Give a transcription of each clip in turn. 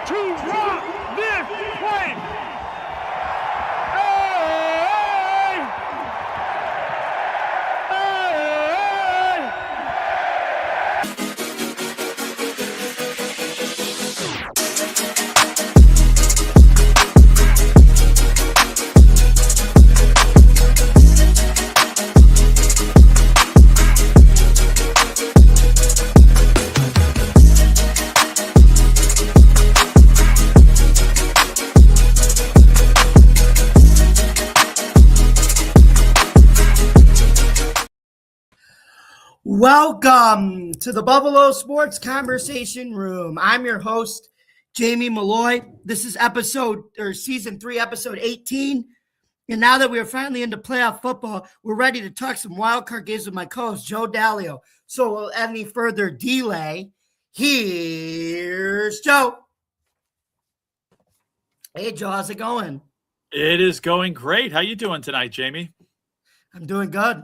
to rock this place. Welcome to the Buffalo Sports Conversation Room. I'm your host, Jamie Malloy. This is season 3, episode 18. And now that we're finally into playoff football, we're ready to talk some wild card games with my co-host, Joe Dallio. So without any further delay, here's Joe. Hey, Joe, how's it going? It is going great. How you doing tonight, Jamie? I'm doing good.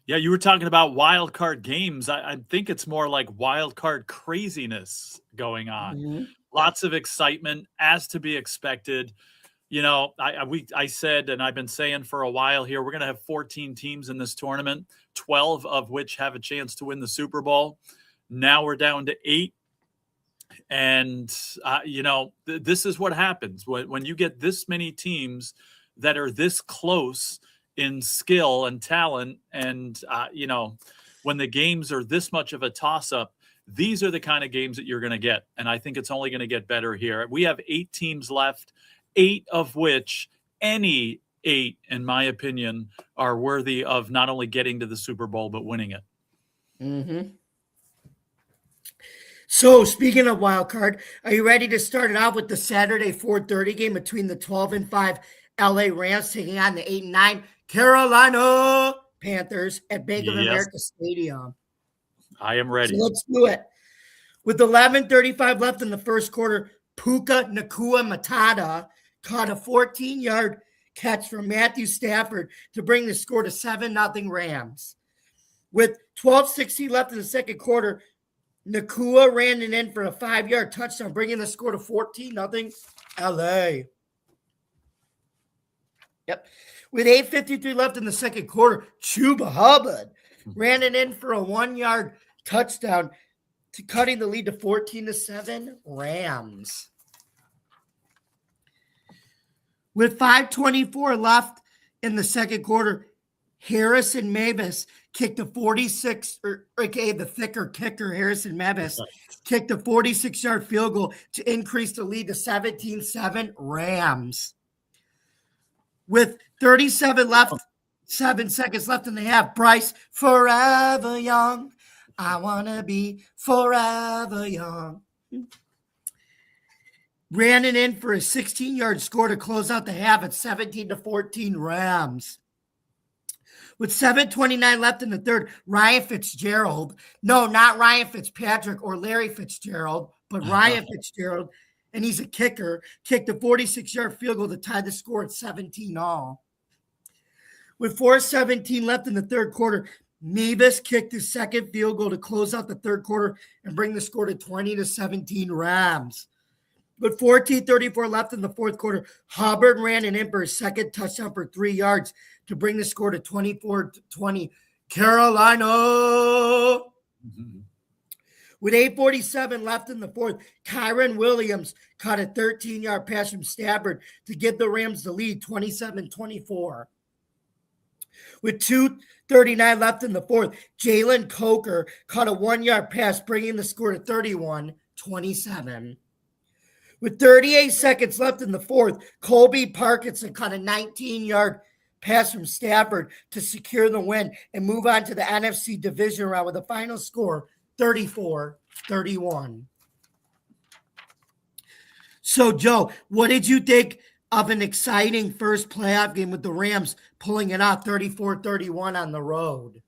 Yeah, you were talking about wild card games. I think it's more like wild card craziness going on. Mm-hmm. Lots of excitement, as to be expected. You know, I said, and I've been saying for a while here, we're going to have 14 teams in this tournament, 12 of which have a chance to win the Super Bowl. Now we're down to 8. And, this is what happens when you get this many teams that are this close in skill and talent. And, when the games are this much of a toss-up, these are the kind of games that you're going to get. And I think it's only going to get better here. We have 8 teams left, 8 of which any 8, in my opinion, are worthy of not only getting to the Super Bowl, but winning it. Mm-hmm. So, speaking of wild card, are you ready to start it off with the Saturday 4:30 game between the 12-5 LA Rams taking on the 8-9 Carolina Panthers at Bank of America Stadium? I am ready. So let's do it. With 11:35 left in the first quarter, Puka Nacua Matata caught a 14-yard catch from Matthew Stafford to bring the score to 7-0 Rams. With 12:60 left in the second quarter, Nacua ran it in for a 5-yard touchdown, bringing the score to 14-0 LA. Yep. With 8:53 left in the second quarter, Chuba Hubbard ran it in for a 1-yard touchdown, to cutting the lead to 14-7 Rams. With 5:24 left in the second quarter, Harrison Mavis kicked a 46, the thicker kicker, Harrison Mavis, kicked a 46-yard field goal to increase the lead to 17-7 Rams. With 7 seconds left in the half, Bryce, forever young. I want to be forever young. Ran it in for a 16-yard score to close out the half at 17-14 Rams. With 7:29 left in the third, Ryan Fitzgerald, no, not Ryan Fitzpatrick or Larry Fitzgerald, but Ryan Fitzgerald, and he's a kicker, kicked a 46-yard field goal to tie the score at 17-all. With 4:17 left in the third quarter, Mavis kicked his second field goal to close out the third quarter and bring the score to 20-17 Rams. With 14:34 left in the fourth quarter, Hubbard ran it in for his second touchdown for 3 yards to bring the score to 24-20 Carolina. Mm-hmm. With 8:47 left in the fourth, Kyron Williams caught a 13-yard pass from Stafford to give the Rams the lead, 27-24. With 2:39 left in the fourth, Jalen Coker caught a 1-yard pass, bringing the score to 31-27. With 38 seconds left in the fourth, Colby Parkinson caught a 19-yard pass from Stafford to secure the win and move on to the NFC division round with a final score 34-31. So, Joe, what did you think of an exciting first playoff game with the Rams pulling it out 34-31 on the road?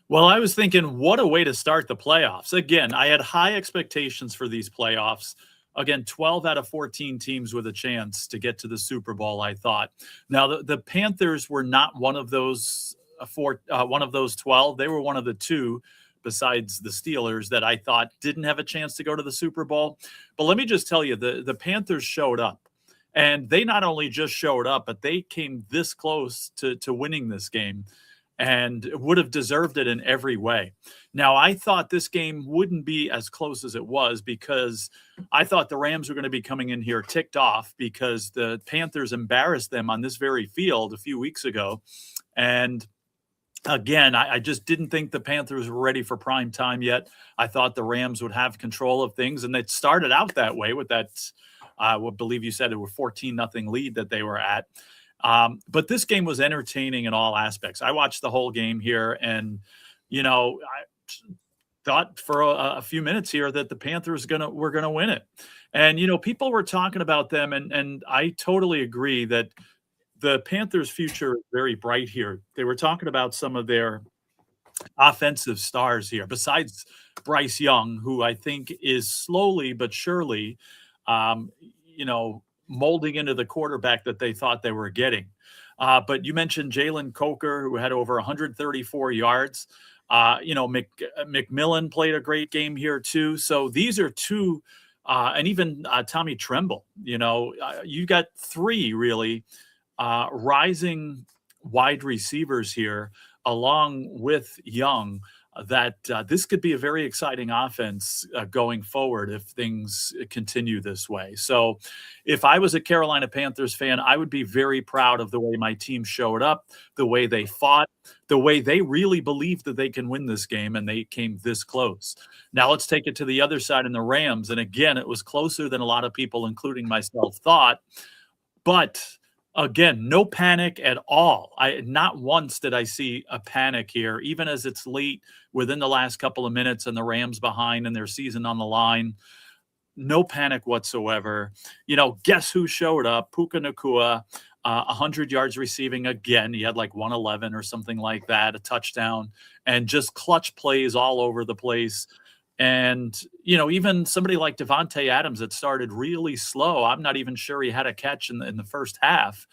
Well, I was thinking, what a way to start the playoffs. Again, I had high expectations for these playoffs. Again, 12 out of 14 teams with a chance to get to the Super Bowl, I thought. Now, the Panthers were not one of those 12. They were one of the 2 besides the Steelers, that I thought didn't have a chance to go to the Super Bowl. But let me just tell you, the Panthers showed up. And they not only just showed up, but they came this close to winning this game and would have deserved it in every way. Now, I thought this game wouldn't be as close as it was because I thought the Rams were going to be coming in here ticked off because the Panthers embarrassed them on this very field a few weeks ago. And again, I just didn't think the Panthers were ready for prime time yet. I thought the Rams would have control of things, and it started out that way with that I would believe you said it were 14-0 lead that they were at. But this game was entertaining in all aspects. I watched the whole game here, and, I thought for a few minutes here that the Panthers were going to win it. And, people were talking about them, and I totally agree that the Panthers' future is very bright here. They were talking about some of their offensive stars here, besides Bryce Young, who I think is slowly but surely molding into the quarterback that they thought they were getting. But you mentioned Jalen Coker, who had over 134 yards. McMillan played a great game here too. So these are two, and even Tommy Tremble, you got three really rising wide receivers here along with Young, that this could be a very exciting offense going forward if things continue this way. So if I was a Carolina Panthers fan, I would be very proud of the way my team showed up, the way they fought, the way they really believed that they can win this game, and they came this close. Now let's take it to the other side in the Rams. And again, it was closer than a lot of people, including myself, thought. But again, no panic at all. Not once did I see a panic here, even as it's late within the last couple of minutes and the Rams behind and their season on the line. No panic whatsoever. Guess who showed up? Puka Nacua, 100 yards receiving again. He had like 111 or something like that, a touchdown, and just clutch plays all over the place. And, even somebody like Devontae Adams that started really slow. I'm not even sure he had a catch in the first half,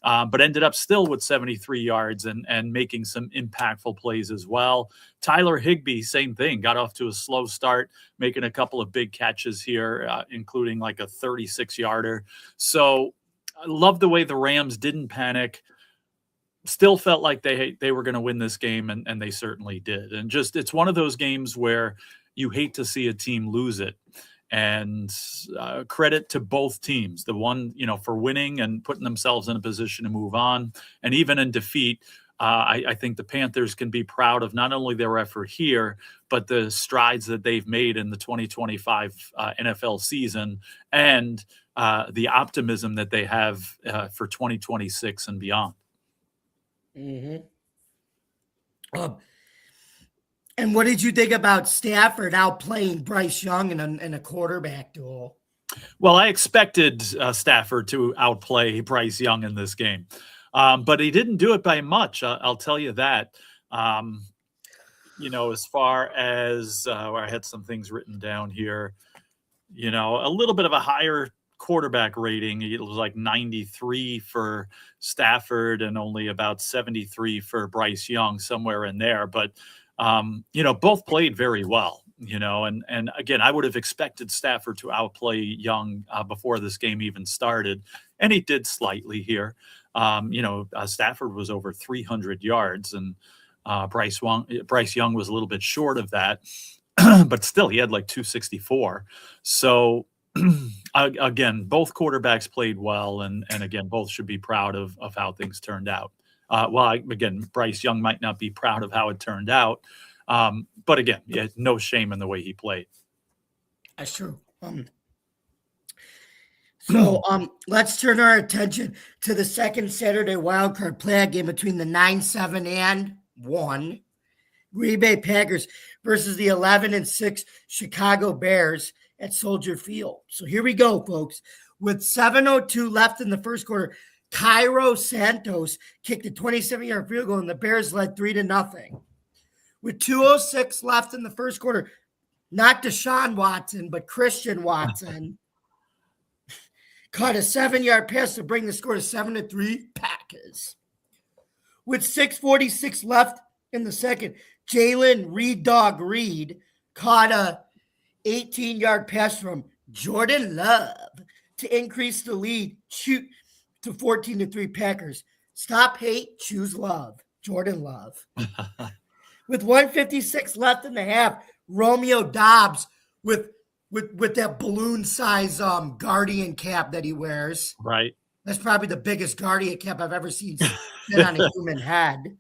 but ended up still with 73 yards and making some impactful plays as well. Tyler Higbee, same thing, got off to a slow start, making a couple of big catches here, including like a 36-yarder. So I love the way the Rams didn't panic. Still felt like they were going to win this game, and they certainly did. And just it's one of those games where you hate to see a team lose it. And credit to both teams, the one, for winning and putting themselves in a position to move on. And even in defeat, I think the Panthers can be proud of not only their effort here, but the strides that they've made in the 2025 NFL season and the optimism that they have for 2026 and beyond. Mm-hmm. And what did you think about Stafford outplaying Bryce Young in a quarterback duel? Well, I expected Stafford to outplay Bryce Young in this game, but he didn't do it by much. I'll tell you that. As far as where I had some things written down here, a little bit of a higher quarterback rating. It was like 93 for Stafford and only about 73 for Bryce Young, somewhere in there. But both played very well, and again, I would have expected Stafford to outplay Young before this game even started. And he did slightly here. Stafford was over 300 yards and Bryce Young was a little bit short of that, but still he had like 264. So again, both quarterbacks played well. And again, both should be proud of how things turned out. Again, Bryce Young might not be proud of how it turned out. But again, no shame in the way he played. That's true. So let's turn our attention to the second Saturday wildcard playoff game between the 9-7-1 Green Bay Packers versus the 11-6 Chicago Bears at Soldier Field. So here we go, folks. With 7:02 left in the first quarter, Cairo Santos kicked a 27-yard field goal, and the Bears led 3-0. With 2:06 left in the first quarter, not Deshaun Watson, but Christian Watson caught a 7-yard pass to bring the score to 7-3 Packers. With 6:46 left in the second, Jalen Reed Dog Reed caught a 18-yard pass from Jordan Love to increase the lead to 14-3 Packers. Stop hate, choose love. Jordan Love. With 1:56 left in the half, Romeo Dobbs with that balloon size Guardian cap that he wears. Right. That's probably the biggest Guardian cap I've ever seen sit on a human head.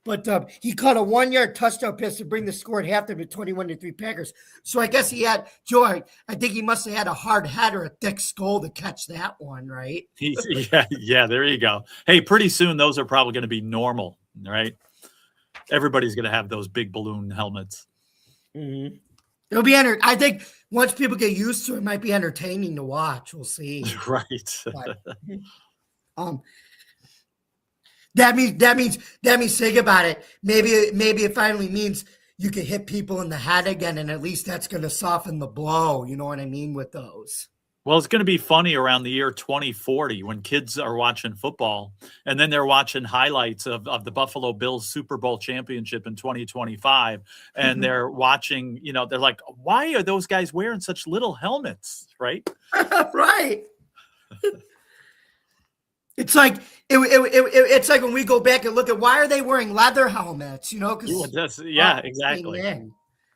But he caught a 1-yard touchdown pass to bring the score at halftime to 21-3 Packers. So I guess he had, Joy, I think he must have had a hard head or a thick skull to catch that one, right? Yeah, there you go. Hey, pretty soon those are probably going to be normal, right? Everybody's going to have those big balloon helmets. Mm-hmm. It'll be I think once people get used to it, it might be entertaining to watch. We'll see. Right. But, that means think about it. Maybe it finally means you can hit people in the head again, and at least that's going to soften the blow. You know what I mean with those. Well, it's going to be funny around the year 2040 when kids are watching football and then they're watching highlights of the Buffalo Bills Super Bowl championship in 2025. And they're watching, they're like, why are those guys wearing such little helmets? Right. Right. It's like it's like when we go back and look at why are they wearing leather helmets, because exactly.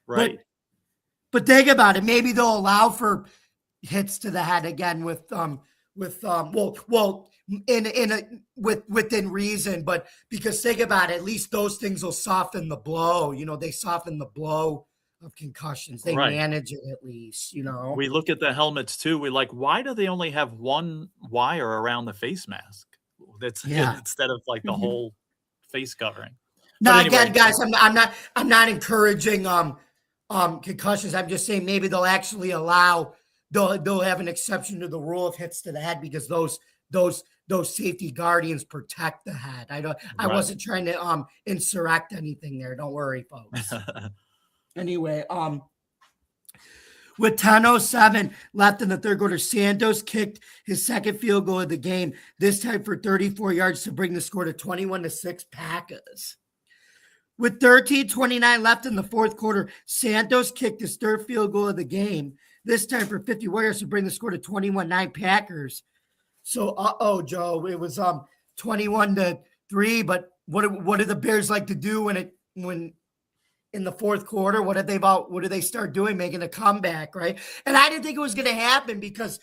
Right. But think about it. Maybe they'll allow for hits to the head again within reason, but because think about it, at least those things will soften the blow. They soften the blow of concussions. They manage it at least. We look at the helmets too. We're like, why do they only have one wire around the face mask? Instead of like the whole face covering. No, again, guys, I'm not encouraging concussions. I'm just saying maybe they'll actually allow. They'll have an exception to the rule of hits to the head because those safety guardians protect the head. I wasn't trying to insurrect anything there. Don't worry, folks. Anyway, with 10:07 left in the third quarter, Santos kicked his second field goal of the game, this time for 34 yards to bring the score to 21-6 Packers. With 13:29 left in the fourth quarter, Santos kicked his third field goal of the game, this time for 51 yards to bring the score to 21-9 Packers. So, Joe, it was 21-3. But what do the Bears like to do when in the fourth quarter? What do they start doing? Making a comeback, right? And I didn't think it was going to happen because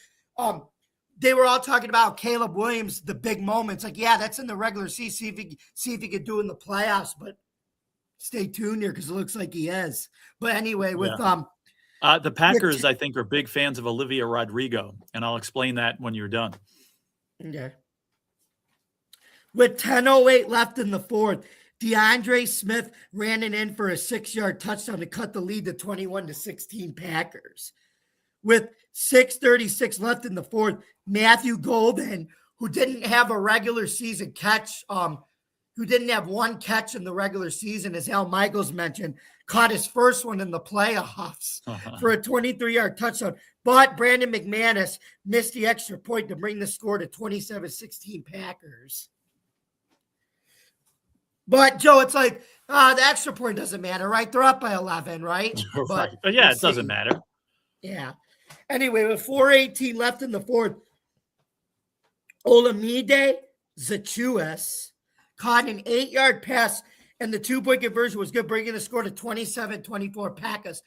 they were all talking about Caleb Williams, the big moments. Like, yeah, that's in the regular season. See if he could do in the playoffs. But stay tuned here because it looks like he is. But anyway, with the Packers, I think, are big fans of Olivia Rodrigo, and I'll explain that when you're done. Okay. With 10:08 left in the fourth, DeAndre Smith ran it in for a 6-yard touchdown to cut the lead to 21-16 Packers. With 6:36 left in the fourth, Matthew Golden, who didn't have a regular season catch, who didn't have one catch in the regular season, as Al Michaels mentioned, caught his first one in the playoffs for a 23-yard touchdown. But Brandon McManus missed the extra point to bring the score to 27-16 Packers. But, Joe, it's like, the extra point doesn't matter, right? They're up by 11, right? But yeah, it doesn't matter. Yeah. Anyway, with 4:18 left in the fourth, Olamide Zaccheaus caught an 8-yard pass, and the 2-point conversion was good, bringing the score to 27-24 Packers.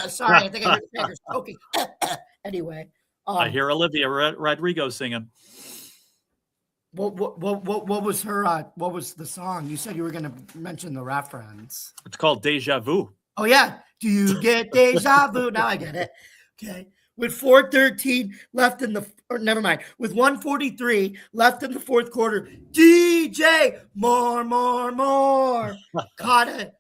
Sorry, I think I heard the Packers. Okay. Anyway. I hear Olivia Rodrigo singing. What was her? What was the song? You said you were going to mention the reference. It's called Deja Vu. Oh, yeah. Do you get deja vu? Now I get it. Okay. With 4:13 left in the, or never mind, with 1:43 left in the fourth quarter, DJ more caught a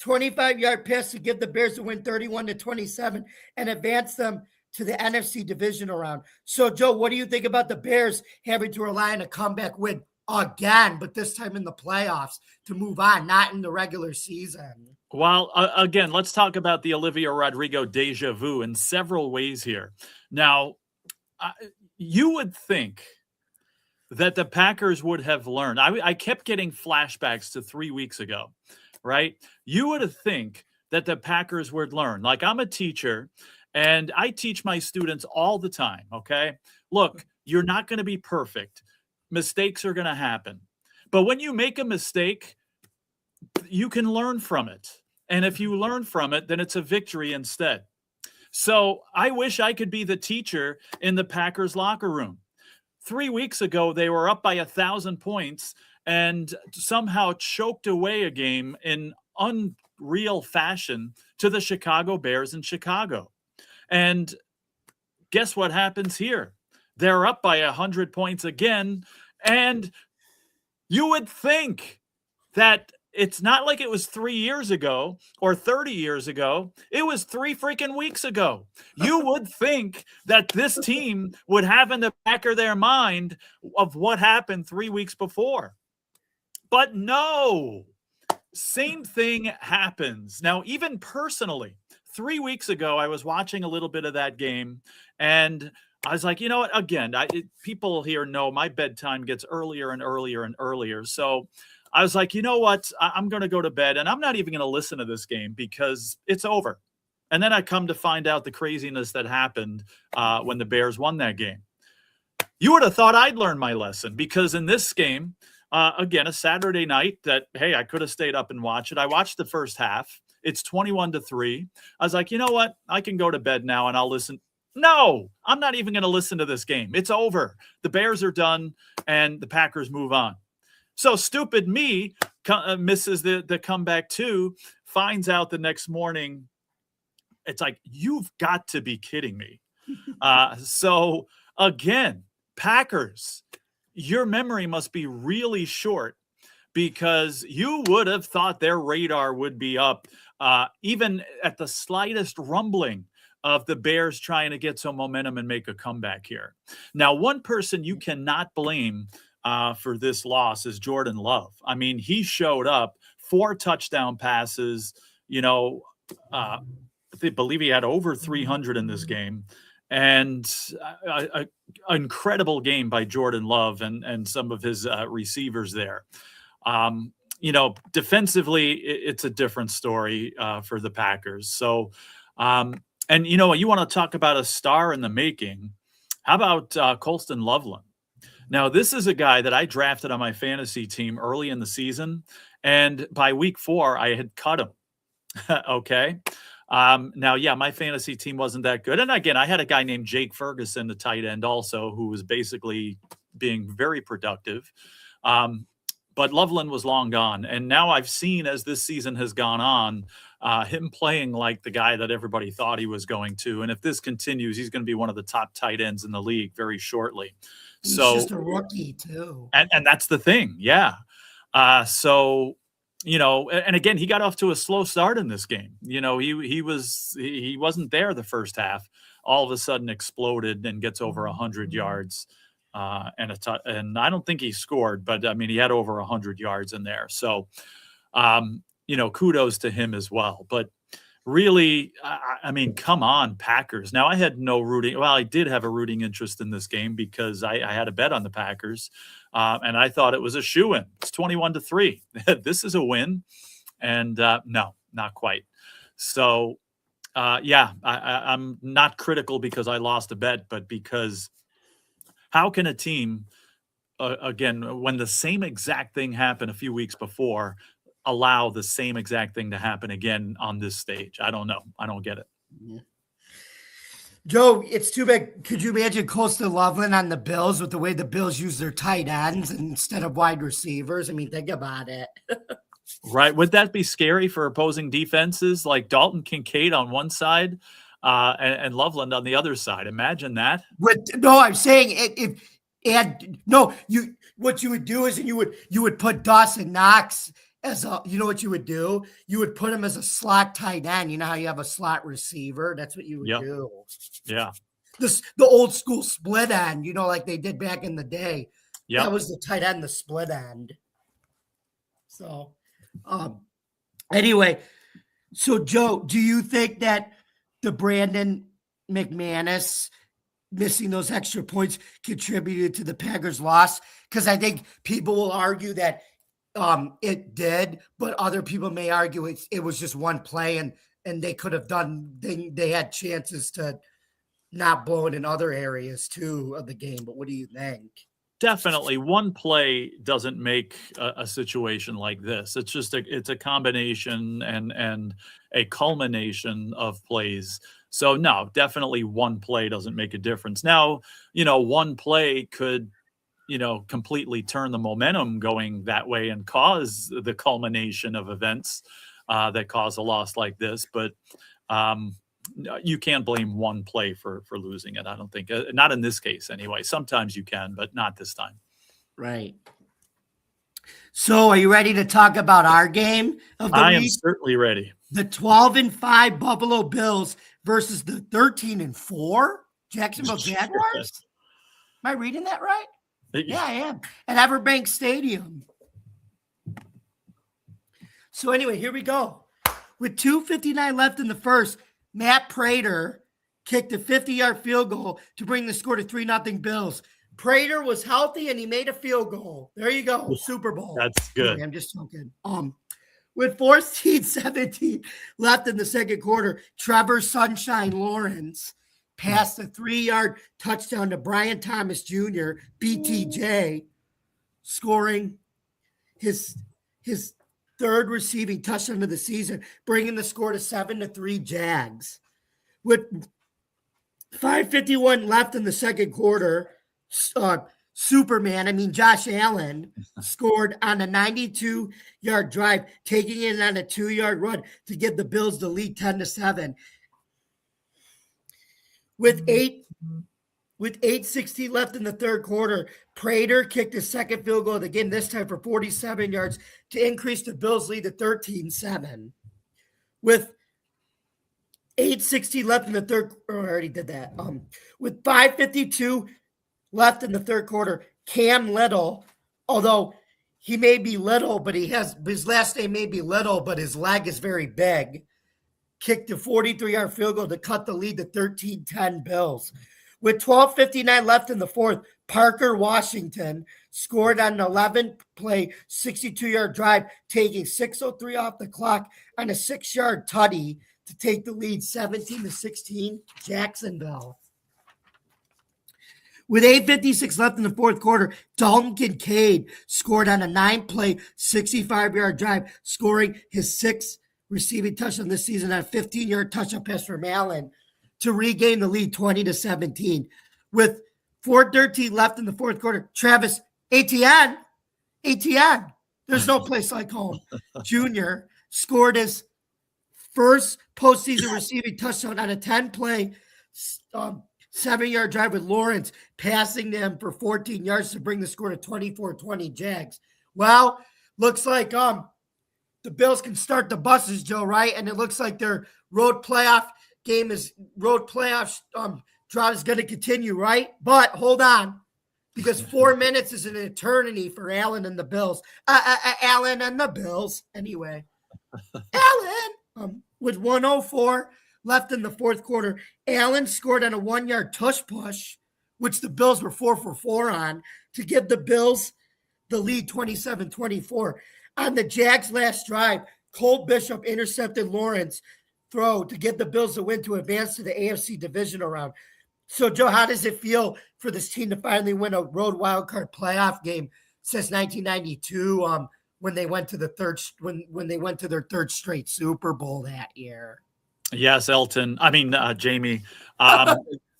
25-yard pass to give the Bears a win 31-27 and advance them to the NFC divisional round. So, Joe, what do you think about the Bears having to rely on a comeback win again, but this time in the playoffs to move on, not in the regular season? Well, again, let's talk about the Olivia Rodrigo deja vu in several ways here. Now, you would think that the Packers would have learned. I kept getting flashbacks to 3 weeks ago, right? You would have think that the Packers would learn. Like, I'm a teacher and I teach my students all the time, okay? Look, you're not going to be perfect. Mistakes are going to happen. But when you make a mistake, you can learn from it. And if you learn from it, then it's a victory instead. So I wish I could be the teacher in the Packers locker room. 3 weeks ago, they were up by 1,000 points and somehow choked away a game in unreal fashion to the Chicago Bears in Chicago. And guess what happens here? They're up by 100 points again. And you would think that it's not like it was 3 years ago or 30 years ago. It was 3 freaking weeks ago. You would think that this team would have in the back of their mind of what happened 3 weeks before. But no, same thing happens. Now, even personally, 3 weeks ago, I was watching a little bit of that game and I was like, you know what? Again, people here know my bedtime gets earlier and earlier and earlier. So I was like, you know what? I'm going to go to bed and I'm not even going to listen to this game because it's over. And then I come to find out the craziness that happened when the Bears won that game. You would have thought I'd learned my lesson because in this game, again, a Saturday night that, hey, I could have stayed up and watched it. I watched the first half. It's 21-3. I was like, you know what? I can go to bed now and I'll listen. No, I'm not even going to listen to this game. It's over. The Bears are done and the Packers move on. So stupid me misses the comeback too, finds out the next morning. It's like, you've got to be kidding me. So again, Packers, your memory must be really short because you would have thought their radar would be up even at the slightest rumbling of the Bears trying to get some momentum and make a comeback here. Now, one person you cannot blame for this loss is Jordan Love. I mean, he showed up, 4 touchdown passes, I believe he had over 300 in this game, and an incredible game by Jordan Love and some of his receivers there. Defensively, it's a different story for the Packers. So, and you know what, you want to talk about a star in the making. How about Colston Loveland? Now, this is a guy that I drafted on my fantasy team early in the season, and by week 4, I had cut him. Okay. Now, yeah, my fantasy team wasn't that good. And again, I had a guy named Jake Ferguson, the tight end also, who was basically being very productive. But Loveland was long gone. And now I've seen, as this season has gone on, him playing like the guy that everybody thought he was going to. And if this continues, he's going to be one of the top tight ends in the league very shortly. He's just a rookie too. And that's the thing. Yeah. And again, he got off to a slow start in this game. He wasn't there the first half. All of a sudden exploded and gets over 100 yards and I don't think he scored, but I mean, he had over 100 yards in there. So, kudos to him as well. But really, I mean, come on, Packers. Now, I had no rooting. Well, I did have a rooting interest in this game because I had a bet on the Packers, and I thought it was a shoo-in. It's 21-3. This is a win, and no, not quite. So, I'm not critical because I lost a bet, but because how can a team, again, when the same exact thing happened a few weeks before, allow the same exact thing to happen again on this stage? I don't know. I don't get it. Yeah. Joe, it's too bad. Could you imagine Colston Loveland on the Bills with the way the Bills use their tight ends instead of wide receivers? I mean, think about it. Right. Would that be scary for opposing defenses like Dalton Kincaid on one side and Loveland on the other side? Imagine that. I'm saying what you would do is you would put Dawson Knox as what you would do? You would put him as a slot tight end. You know how you have a slot receiver? That's what you would do. Yeah. The old school split end, like they did back in the day. Yeah. That was the tight end, the split end. So, anyway, so Joe, do you think that the Brandon McManus missing those extra points contributed to the Packers' loss? Because I think people will argue that it did, but other people may argue it was just one play and they could have they had chances to not blow it in other areas too of the game. But what do you think? Definitely, one play doesn't make a situation like this. It's just it's a combination and a culmination of plays. So no, definitely one play doesn't make a difference. Now, one play could, completely turn the momentum going that way and cause the culmination of events that cause a loss like this. But you can't blame one play for losing it. I don't think, not in this case anyway. Sometimes you can, but not this time. Right. So are you ready to talk about our game of the week? I am certainly ready. The 12-5 Buffalo Bills versus the 13-4 Jacksonville Jaguars. Am I reading that right? Yeah, I am. At Everbank Stadium. So anyway, here we go. With 2:59 left in the first, Matt Prater kicked a 50-yard field goal to bring the score to 3-0 Bills. Prater was healthy and he made a field goal. There you go. Super Bowl. That's good. Anyway, I'm just joking. With 14:17 left in the second quarter, Trevor Sunshine Lawrence passed a 3-yard touchdown to Brian Thomas Jr., BTJ, scoring his third receiving touchdown of the season, bringing the score to 7-3 Jags. With 5:51 left in the second quarter, Josh Allen scored on a 92-yard drive, taking it on a 2-yard run to give the Bills the lead 10-7. With 8:16 left in the third quarter, Prater kicked his second field goal of the game, this time for 47 yards, to increase the Bills' lead to 13-7. With 8:16 left in the third, I already did that. With 5:52 left in the third quarter, Cam Little, although he may be little, but his last name may be Little, but his leg is very big, kicked a 43-yard field goal to cut the lead to 13-10 Bills. With 12:59 left in the fourth, Parker Washington scored on an 11-play, 62-yard drive, taking 6:03 off the clock on a 6-yard tutty to take the lead 17-16 Jacksonville. With 8:56 left in the fourth quarter, Dalton Kincaid scored on a 9-play, 65-yard drive, scoring his 6th receiving touchdown this season on a 15-yard touchdown pass from Allen to regain the lead 20-17. With 4:13 left in the fourth quarter, Travis Etienne, there's no place like home, Jr. scored his first postseason receiving touchdown on a 10-play, 7-yard drive with Lawrence passing them for 14 yards to bring the score to 24-20 Jags. Well, looks like the Bills can start the buses, Joe, right? And it looks like their road playoff drought is going to continue, right? But hold on, because 4 minutes is an eternity for Allen and the Bills. Allen and the Bills, anyway. Allen, with 1:04 left in the fourth quarter, Allen scored on a 1-yard tush push, which the Bills were 4 for 4 on, to give the Bills the lead 27-24. On the Jags' last drive, Cole Bishop intercepted Lawrence throw to get the Bills the win to advance to the AFC divisional round. So, Joe, how does it feel for this team to finally win a road wildcard playoff game since 1992? When they went to their third straight Super Bowl that year. Yes, Elton. Jamie.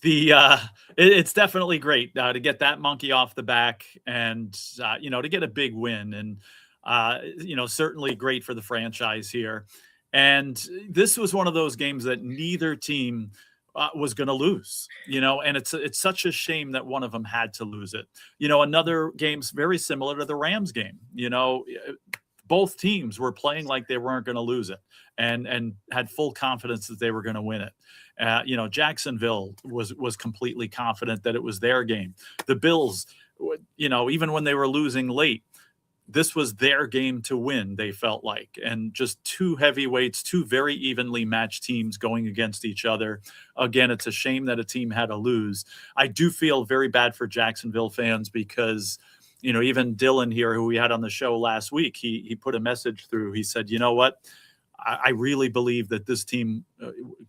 It's definitely great to get that monkey off the back and to get a big win, and certainly great for the franchise here. And this was one of those games that neither team was going to lose, and it's such a shame that one of them had to lose it. Another game's very similar to the Rams game. Both teams were playing like they weren't going to lose it and had full confidence that they were going to win it. Jacksonville was completely confident that it was their game. The Bills, even when they were losing late, this was their game to win, they felt like. And just two heavyweights, two very evenly matched teams going against each other. Again, it's a shame that a team had to lose. I do feel very bad for Jacksonville fans because, even Dylan here, who we had on the show last week, he put a message through. He said, you know what? I really believe that this team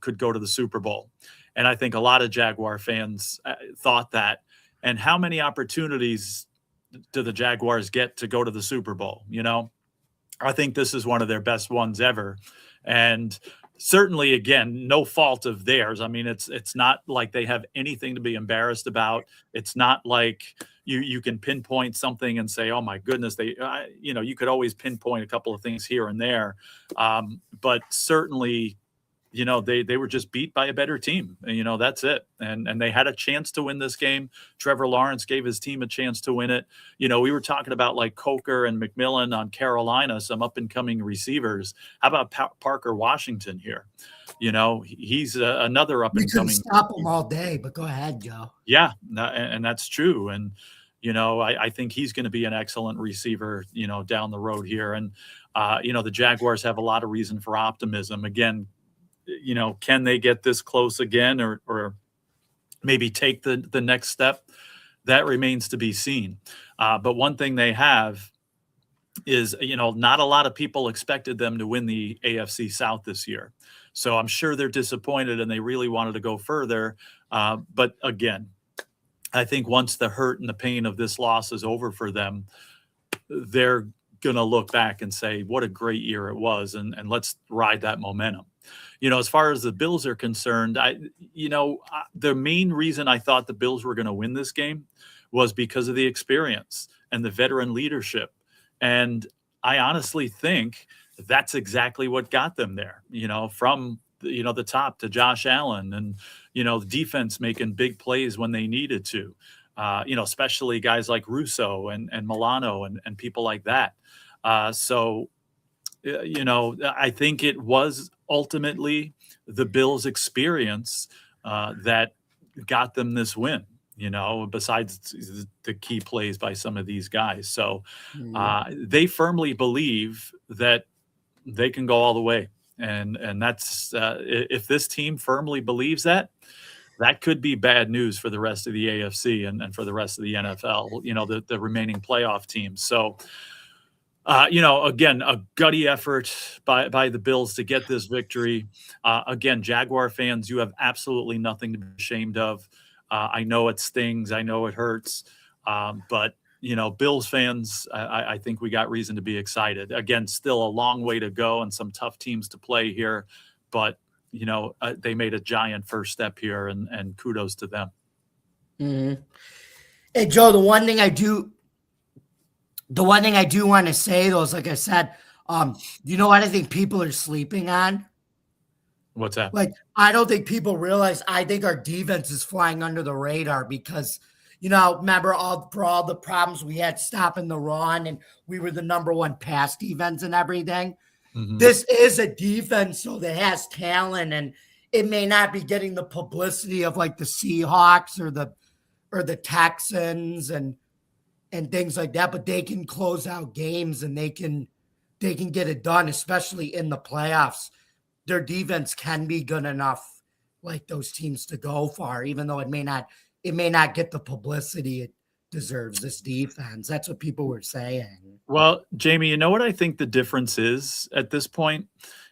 could go to the Super Bowl. And I think a lot of Jaguar fans thought that. And how many opportunities do the Jaguars get to go to the Super Bowl? I think this is one of their best ones ever. And certainly, again, no fault of theirs. I mean, it's not like they have anything to be embarrassed about. It's not like you can pinpoint something and say, oh my goodness, you could always pinpoint a couple of things here and there. But certainly, they were just beat by a better team. And, that's it. And they had a chance to win this game. Trevor Lawrence gave his team a chance to win it. We were talking about like Coker and McMillan on Carolina, some up and coming receivers. How about Parker Washington here? He's another up and coming. Stop him all day, but go ahead, Joe. Yeah, and that's true. And, I think he's going to be an excellent receiver, down the road here. And, the Jaguars have a lot of reason for optimism. Again, can they get this close again or maybe take the next step? That remains to be seen. But one thing they have is, not a lot of people expected them to win the AFC South this year. So I'm sure they're disappointed and they really wanted to go further. But again, I think once the hurt and the pain of this loss is over for them, they're going to look back and say, what a great year it was. And let's ride that momentum. As far as the Bills are concerned, the main reason I thought the Bills were going to win this game was because of the experience and the veteran leadership. And I honestly think that's exactly what got them there, from the top to Josh Allen and, the defense making big plays when they needed to, especially guys like Russo and Milano and people like that. So I think it was ultimately the Bills' experience that got them this win, besides the key plays by some of these guys. So they firmly believe that they can go all the way. And that's if this team firmly believes that could be bad news for the rest of the AFC and for the rest of the NFL, the remaining playoff teams. So, again, a gutty effort by the Bills to get this victory. Again, Jaguar fans, you have absolutely nothing to be ashamed of. I know it stings. I know it hurts. But, Bills fans, I think we got reason to be excited. Again, still a long way to go and some tough teams to play here. But, they made a giant first step here and kudos to them. Mm-hmm. Hey, Joe, the one thing I do want to say, though, is like I said, you know what I think people are sleeping on? What's that? Like, I don't think people realize, I think our defense is flying under the radar because, remember for all the problems we had stopping the run and we were the number one pass defense and everything. Mm-hmm. This is a defense, so that has talent, and it may not be getting the publicity of like the Seahawks or the Texans and things like that, but they can close out games and they can get it done, especially in the playoffs. Their defense can be good enough, like those teams, to go far, even though it may not get the publicity it deserves. This defense, that's what people were saying. Well, Jamie, what I think the difference is at this point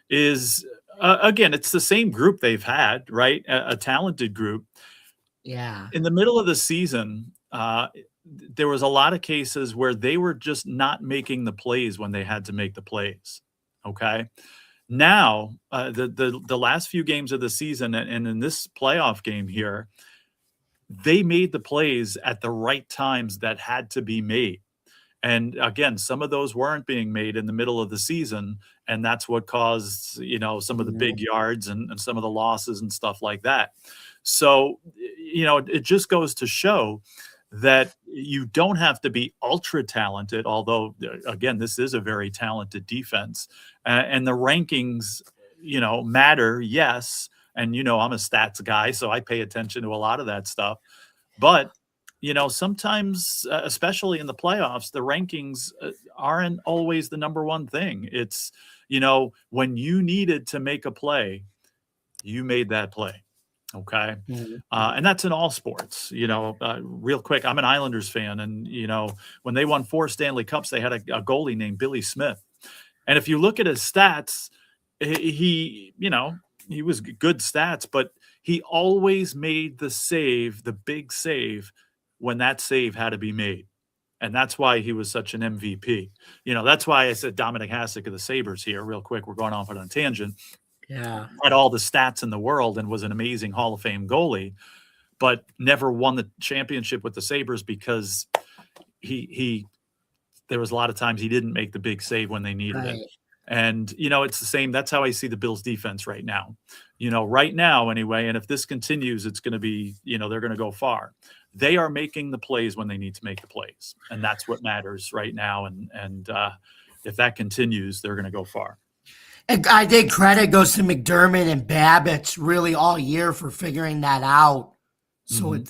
is, again, it's the same group they've had, right? A talented group. Yeah. In the middle of the season, there was a lot of cases where they were just not making the plays when they had to make the plays. Okay. Now, the last few games of the season and in this playoff game here, they made the plays at the right times that had to be made. And again, some of those weren't being made in the middle of the season. And that's what caused, some of the big yards and some of the losses and stuff like that. So, it just goes to show that you don't have to be ultra talented, although, again, this is a very talented defense. And the rankings, matter, yes. And, I'm a stats guy, so I pay attention to a lot of that stuff. But, sometimes, especially in the playoffs, the rankings aren't always the number one thing. It's, when you needed to make a play, you made that play. Okay. And that's in all sports, real quick. I'm an Islanders fan. And, when they won 4 Stanley Cups, they had a goalie named Billy Smith. And if you look at his stats, he was good stats, but he always made the big save when that save had to be made. And that's why he was such an MVP. That's why I said Dominic Hasek of the Sabres here real quick. We're going off on a tangent. Yeah. Had all the stats in the world and was an amazing Hall of Fame goalie, but never won the championship with the Sabres because there was a lot of times he didn't make the big save when they needed it. And, it's the same. That's how I see the Bills defense right now, right now anyway. And if this continues, it's going to be, they're going to go far. They are making the plays when they need to make the plays. And that's what matters right now. And if that continues, they're going to go far. And I think credit goes to McDermott and Babbitt really all year for figuring that out. So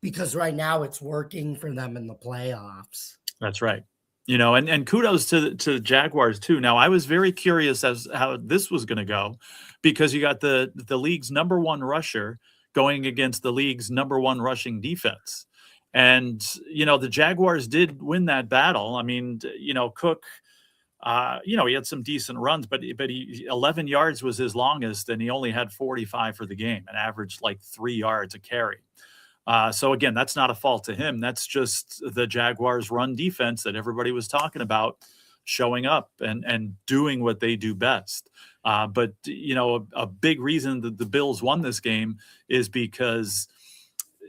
because right now it's working for them in the playoffs. That's right. And kudos to the Jaguars too. Now, I was very curious as how this was going to go because you got the league's number 1 rusher going against the league's number 1 rushing defense. And, the Jaguars did win that battle. I mean, Cook, he had some decent runs, but 11 yards was his longest, and he only had 45 for the game and averaged like 3 yards a carry. So again, that's not a fault to him. That's just the Jaguars' run defense that everybody was talking about showing up and doing what they do best. But a big reason that the Bills won this game is because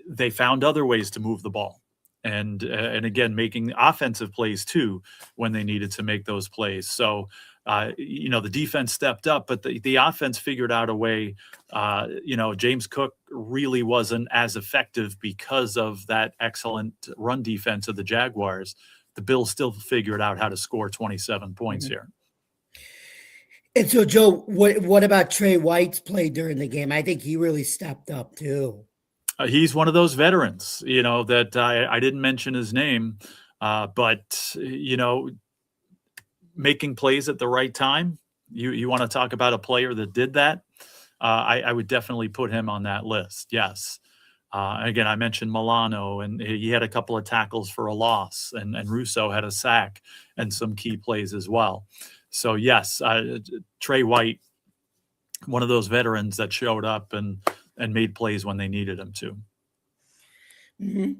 they found other ways to move the ball. And again, making offensive plays too when they needed to make those plays. So, the defense stepped up, but the offense figured out a way. James Cook really wasn't as effective because of that excellent run defense of the Jaguars. The Bills still figured out how to score 27 points here. And so, Joe, what about Trey White's play during the game? I think he really stepped up too. He's one of those veterans, that I didn't mention his name, but, making plays at the right time. You want to talk about a player that did that? I would definitely put him on that list. Yes. Again, I mentioned Milano, and he had a couple of tackles for a loss, and Russo had a sack and some key plays as well. So yes, Trey White, one of those veterans that showed up and made plays when they needed him to. Mm-hmm.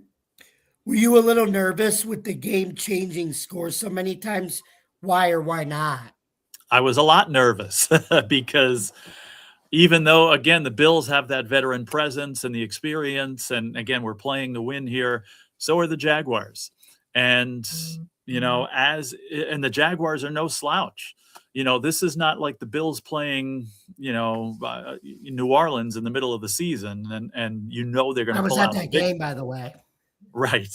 Were you a little nervous with the game-changing score so many times? Why or why not? I was a lot nervous because even though, again, the Bills have that veteran presence and the experience, and again, we're playing to win here, so are the Jaguars. And, and the Jaguars are no slouch. This is not like the Bills playing, New Orleans in the middle of the season, and they're going to pull out. I was at that game, by the way. Right.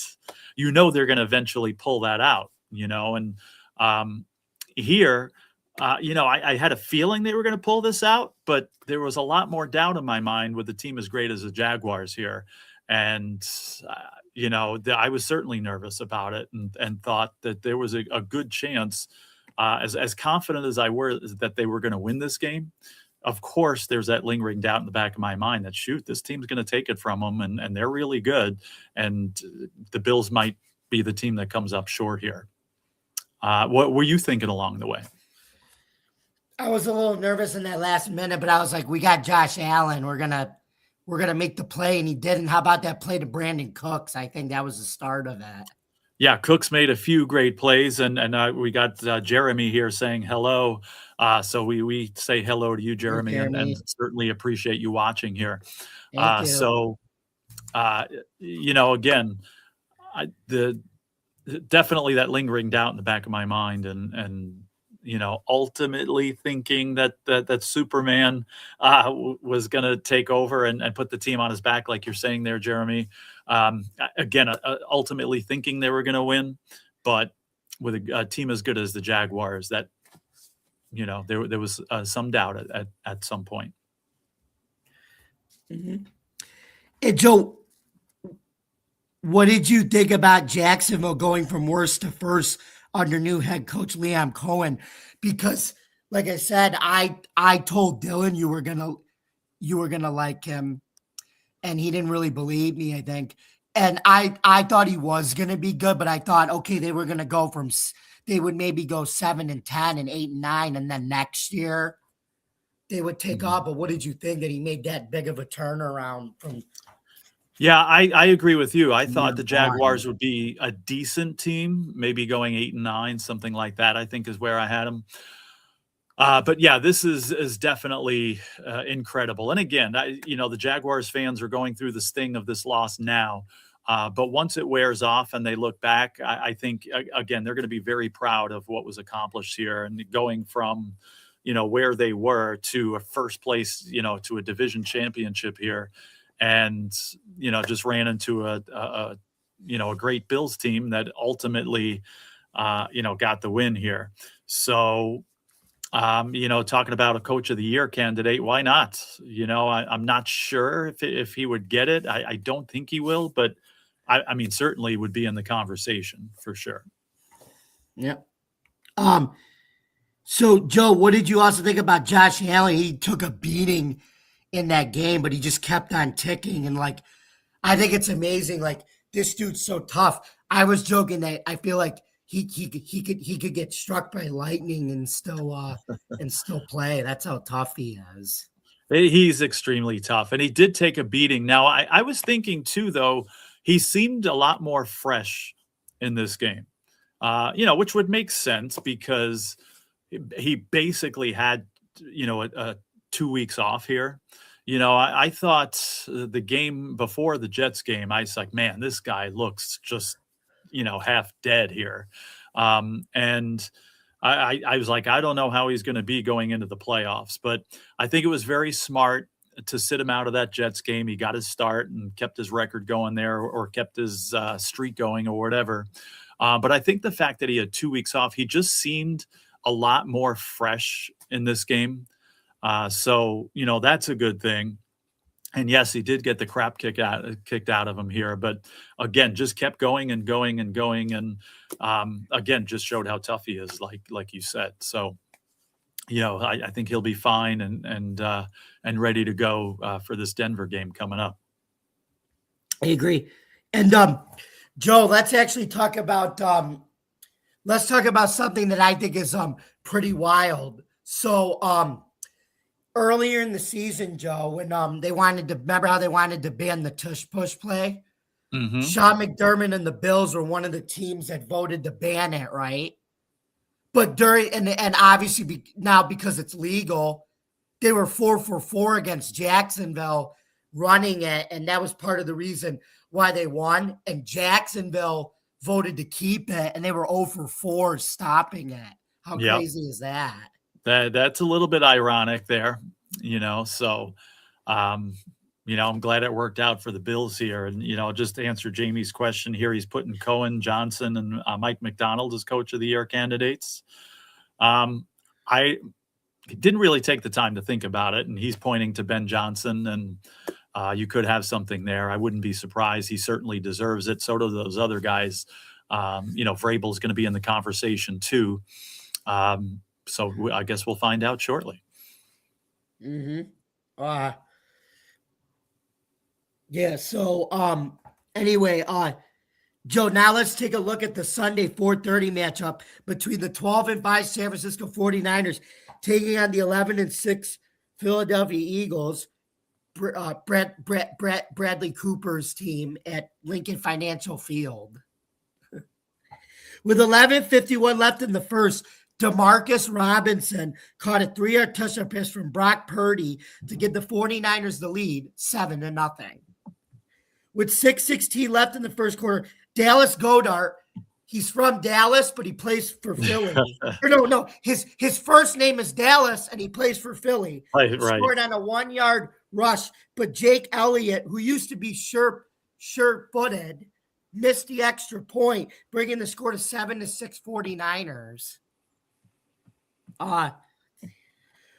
They're going to eventually pull that out, and here, I had a feeling they were going to pull this out, but there was a lot more doubt in my mind with a team as great as the Jaguars here. And, I was certainly nervous about it and thought that there was a good chance, as confident as I were that they were going to win this game. Of course, there's that lingering doubt in the back of my mind that, this team's going to take it from them, and they're really good. And the Bills might be the team that comes up short here. What were you thinking along the way? I was a little nervous in that last minute, but I was like, we got Josh Allen. We're gonna make the play, and he didn't. How about that play to Brandon Cooks? I think that was the start of that. Yeah, Cooks made a few great plays, and we got Jeremy here saying hello. So we say hello to you, Jeremy, and certainly appreciate you watching here. Thank you. So, again, definitely that lingering doubt in the back of my mind, and ultimately thinking that Superman was going to take over and put the team on his back, like you're saying there, Jeremy. Again, ultimately thinking they were going to win, but with a team as good as the Jaguars, that there was some doubt at some point. Mm-hmm. And Joe, What did you think about Jacksonville going from worst to first under new head coach Liam Cohen? Because, like I said, I told Dylan you were gonna like him, and he didn't really believe me, I think. And I thought he was gonna be good, but I thought, okay, they were gonna go from they would maybe go 7-10 and 8-9, and then next year they would take off. But what did you think that he made that big of a turnaround from? Yeah, I agree with you. I thought the Jaguars would be a decent team, maybe going 8-9, something like that, I think is where I had them. But yeah, this is definitely incredible. And again, the Jaguars fans are going through the sting of this loss now. But once it wears off and they look back, I think, again, they're going to be very proud of what was accomplished here and going from, where they were to a first place, to a division championship here. And, just ran into a great Bills team that ultimately, got the win here. So, talking about a coach of the year candidate, why not? I'm not sure if he would get it. I don't think he will, but I mean, certainly would be in the conversation for sure. Yeah. So Joe, what did you also think about Josh Allen? He took a beating in that game, but he just kept on ticking. And I think it's amazing. This dude's so tough. I was joking that I feel like he could get struck by lightning and still play. That's how tough he is. He's extremely tough, and he did take a beating. Now, I was thinking too, though, he seemed a lot more fresh in this game, which would make sense because he basically had, 2 weeks off here. I thought the game before the Jets game, I was like, man, this guy looks just, half dead here. And I was like, I don't know how he's going to be going into the playoffs, but I think it was very smart to sit him out of that Jets game. He got his start and kept his record going there or kept his streak going or whatever. But I think the fact that he had 2 weeks off, he just seemed a lot more fresh in this game. So, that's a good thing. And yes, he did get the crap kicked out of him here, but again, just kept going and going and going. And again, just showed how tough he is, like you said. So, I think he'll be fine and ready to go for this Denver game coming up. I agree. And Joe, let's actually talk about something that I think is pretty wild. So earlier in the season, Joe, when remember how they wanted to ban the tush push play? Mm-hmm. Sean McDermott and the Bills were one of the teams that voted to ban it, right? But and obviously now because it's legal, they were 4-4 against Jacksonville running it, and that was part of the reason why they won. And Jacksonville voted to keep it, and they were 0-4 stopping it. How crazy is that? That's a little bit ironic there, so, I'm glad it worked out for the Bills here. And, just to answer Jamie's question here, he's putting Cohen, Johnson, and Mike McDonald as coach of the year candidates. I didn't really take the time to think about it, and he's pointing to Ben Johnson, and you could have something there. I wouldn't be surprised. He certainly deserves it. So do those other guys. Vrabel's going to be in the conversation too. So I guess we'll find out shortly. Mm-hmm. Yeah. So anyway, Joe, now let's take a look at the Sunday 4:30 matchup between the 12-5 San Francisco 49ers taking on the 11-6 Philadelphia Eagles. Bradley Cooper's team at Lincoln Financial Field. With 11:51 left in the first, Demarcus Robinson caught a 3-yard touchdown pass from Brock Purdy to give the 49ers the lead, 7-0. With 6:16 left in the first quarter, Dallas Goedert, he's from Dallas, but he plays for Philly. No, his first name is Dallas, and he plays for Philly. Right. Scored on a 1-yard rush, but Jake Elliott, who used to be sure-footed, missed the extra point, bringing the score to 7-6 49ers.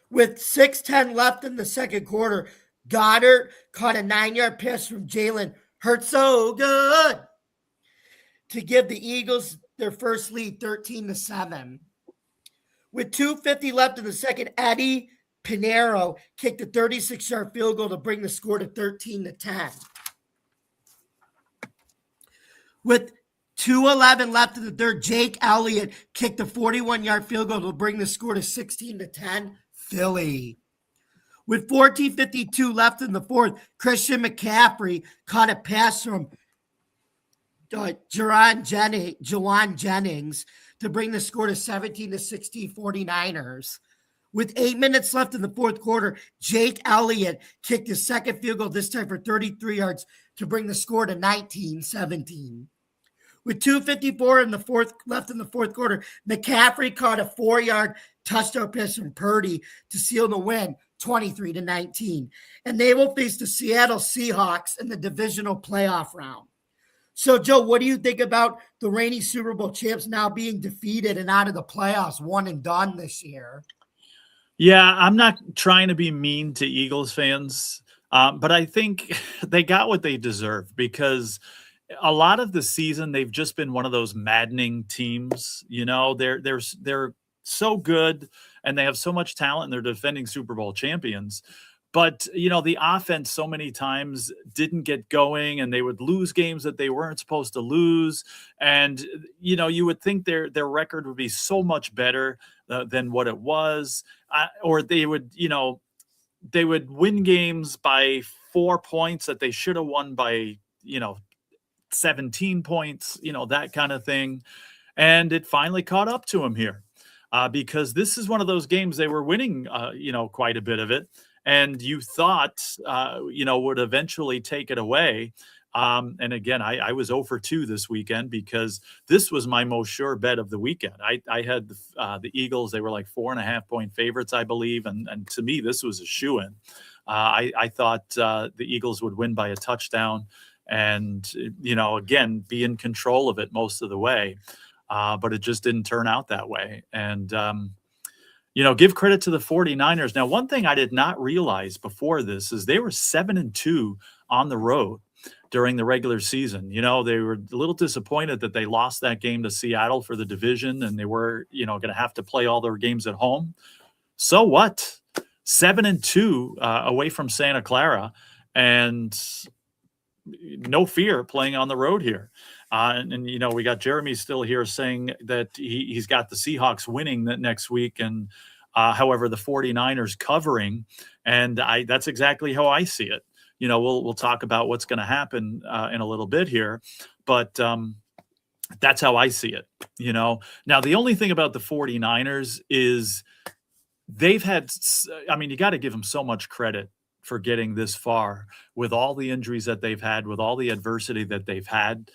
With 6:10 left in the second quarter, Goddard caught a 9-yard pass from Jalen Hurts. So good. to give the Eagles their first lead, 13-7. With 2:50 left in the second, Eddie Pinheiro kicked a 36-yard field goal to bring the score to 13-10. With 2:11 left in the third, Jake Elliott kicked a 41-yard field goal to bring the score to 16-10, Philly. With 14:52 left in the fourth, Christian McCaffrey caught a pass from Jawan Jennings to bring the score to 17-16 49ers. With 8 minutes left in the fourth quarter, Jake Elliott kicked his second field goal, this time for 33 yards, to bring the score to 19-17. With 2:54 left in the fourth quarter, McCaffrey caught a 4-yard touchdown pass from Purdy to seal the win, 23-19. And they will face the Seattle Seahawks in the divisional playoff round. So, Joe, what do you think about the reigning Super Bowl champs now being defeated and out of the playoffs, one and done this year? Yeah, I'm not trying to be mean to Eagles fans, but I think they got what they deserve, because a lot of the season they've just been one of those maddening teams. You know, they're so good and they have so much talent and they're defending Super Bowl champions. But, you know, the offense so many times didn't get going and they would lose games that they weren't supposed to lose. And, you know, you would think their record would be so much better than what it was. Or they would, you know, they would win games by 4 points that they should have won by, 17 points, that kind of thing. And it finally caught up to them here because this is one of those games they were winning, quite a bit of it. And you thought, would eventually take it away. And again, I was 0 for 2 this weekend because this was my most sure bet of the weekend. I had the Eagles. They were like 4.5-point favorites, I believe. And to me, this was a shoo-in. I thought the Eagles would win by a touchdown and, again, be in control of it most of the way. But it just didn't turn out that way. And, give credit to the 49ers. Now, one thing I did not realize before this is they were 7-2 on the road during the regular season. They were a little disappointed that they lost that game to Seattle for the division, and they were, going to have to play all their games at home. So what? 7-2 away from Santa Clara, and no fear playing on the road here. And we got Jeremy still here saying that he's got the Seahawks winning that next week, and however, the 49ers covering. And that's exactly how I see it. We'll talk about what's going to happen in a little bit here, but that's how I see it. Now the only thing about the 49ers is they've had, you got to give them so much credit for getting this far with all the injuries that they've had, with all the adversity that they've had.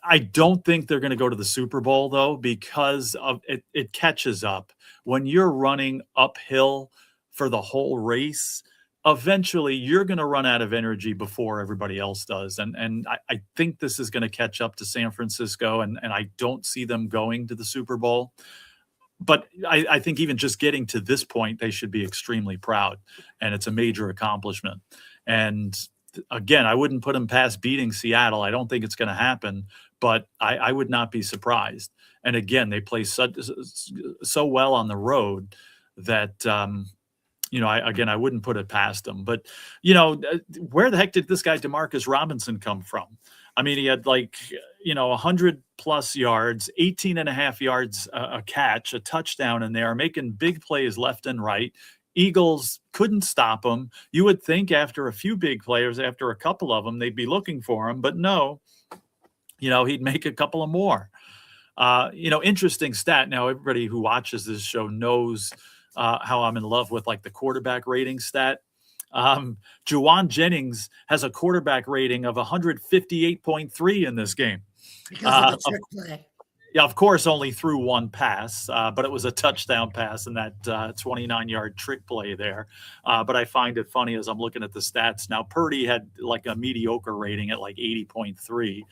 I don't think they're going to go to the Super Bowl, though, because of it catches up. When you're running uphill for the whole race, eventually you're going to run out of energy before everybody else does. And I think this is going to catch up to San Francisco, and I don't see them going to the Super Bowl. But I think even just getting to this point, they should be extremely proud, and it's a major accomplishment. And again, I wouldn't put them past beating Seattle. I don't think it's going to happen, but I would not be surprised. And again, they play so well on the road that, I wouldn't put it past them. But, where the heck did this guy DeMarcus Robinson come from? He had 100+ yards, 18.5 yards a catch, a touchdown in there, making big plays left and right. Eagles couldn't stop him. You would think after a few big players, after a couple of them, they'd be looking for him. But no, he'd make a couple of more. Interesting stat. Now, everybody who watches this show knows how I'm in love with the quarterback rating stat. Jawan Jennings has a quarterback rating of 158.3 in this game. Because of the trick play. Yeah, of course, only threw one pass, but it was a touchdown pass in that 29-yard trick play there. But I find it funny as I'm looking at the stats. Now, Purdy had a mediocre rating at 80.3,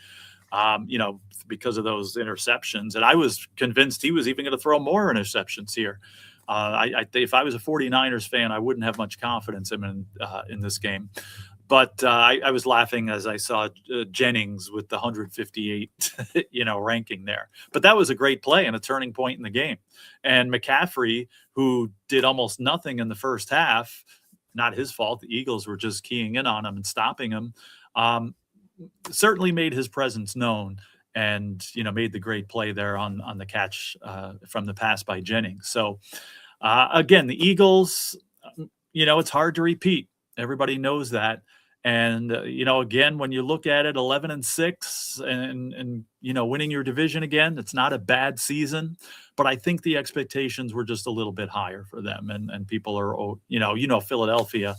because of those interceptions. And I was convinced he was even going to throw more interceptions here. If I was a 49ers fan, I wouldn't have much confidence in this game. But I was laughing as I saw Jennings with the 158, ranking there. But that was a great play and a turning point in the game. And McCaffrey, who did almost nothing in the first half, not his fault. The Eagles were just keying in on him and stopping him. Certainly made his presence known, and made the great play there on the catch from the pass by Jennings. So again, the Eagles, it's hard to repeat. Everybody knows that. And, again, when you look at it, 11-6 and winning your division again, it's not a bad season. But I think the expectations were just a little bit higher for them. And people are, Philadelphia,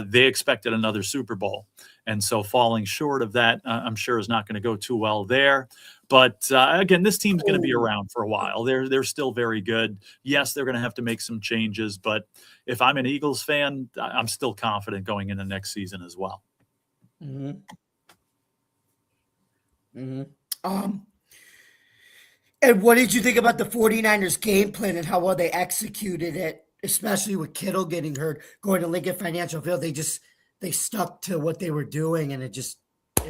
they expected another Super Bowl. And so falling short of that, I'm sure is not going to go too well there. But again, this team's going to be around for a while. They're still very good. Yes, they're going to have to make some changes. But if I'm an Eagles fan, I'm still confident going into next season as well. Mm-hmm. Mm-hmm. And what did you think about the 49ers game plan and how well they executed it, especially with Kittle getting hurt, going to Lincoln Financial Field? They stuck to what they were doing, and it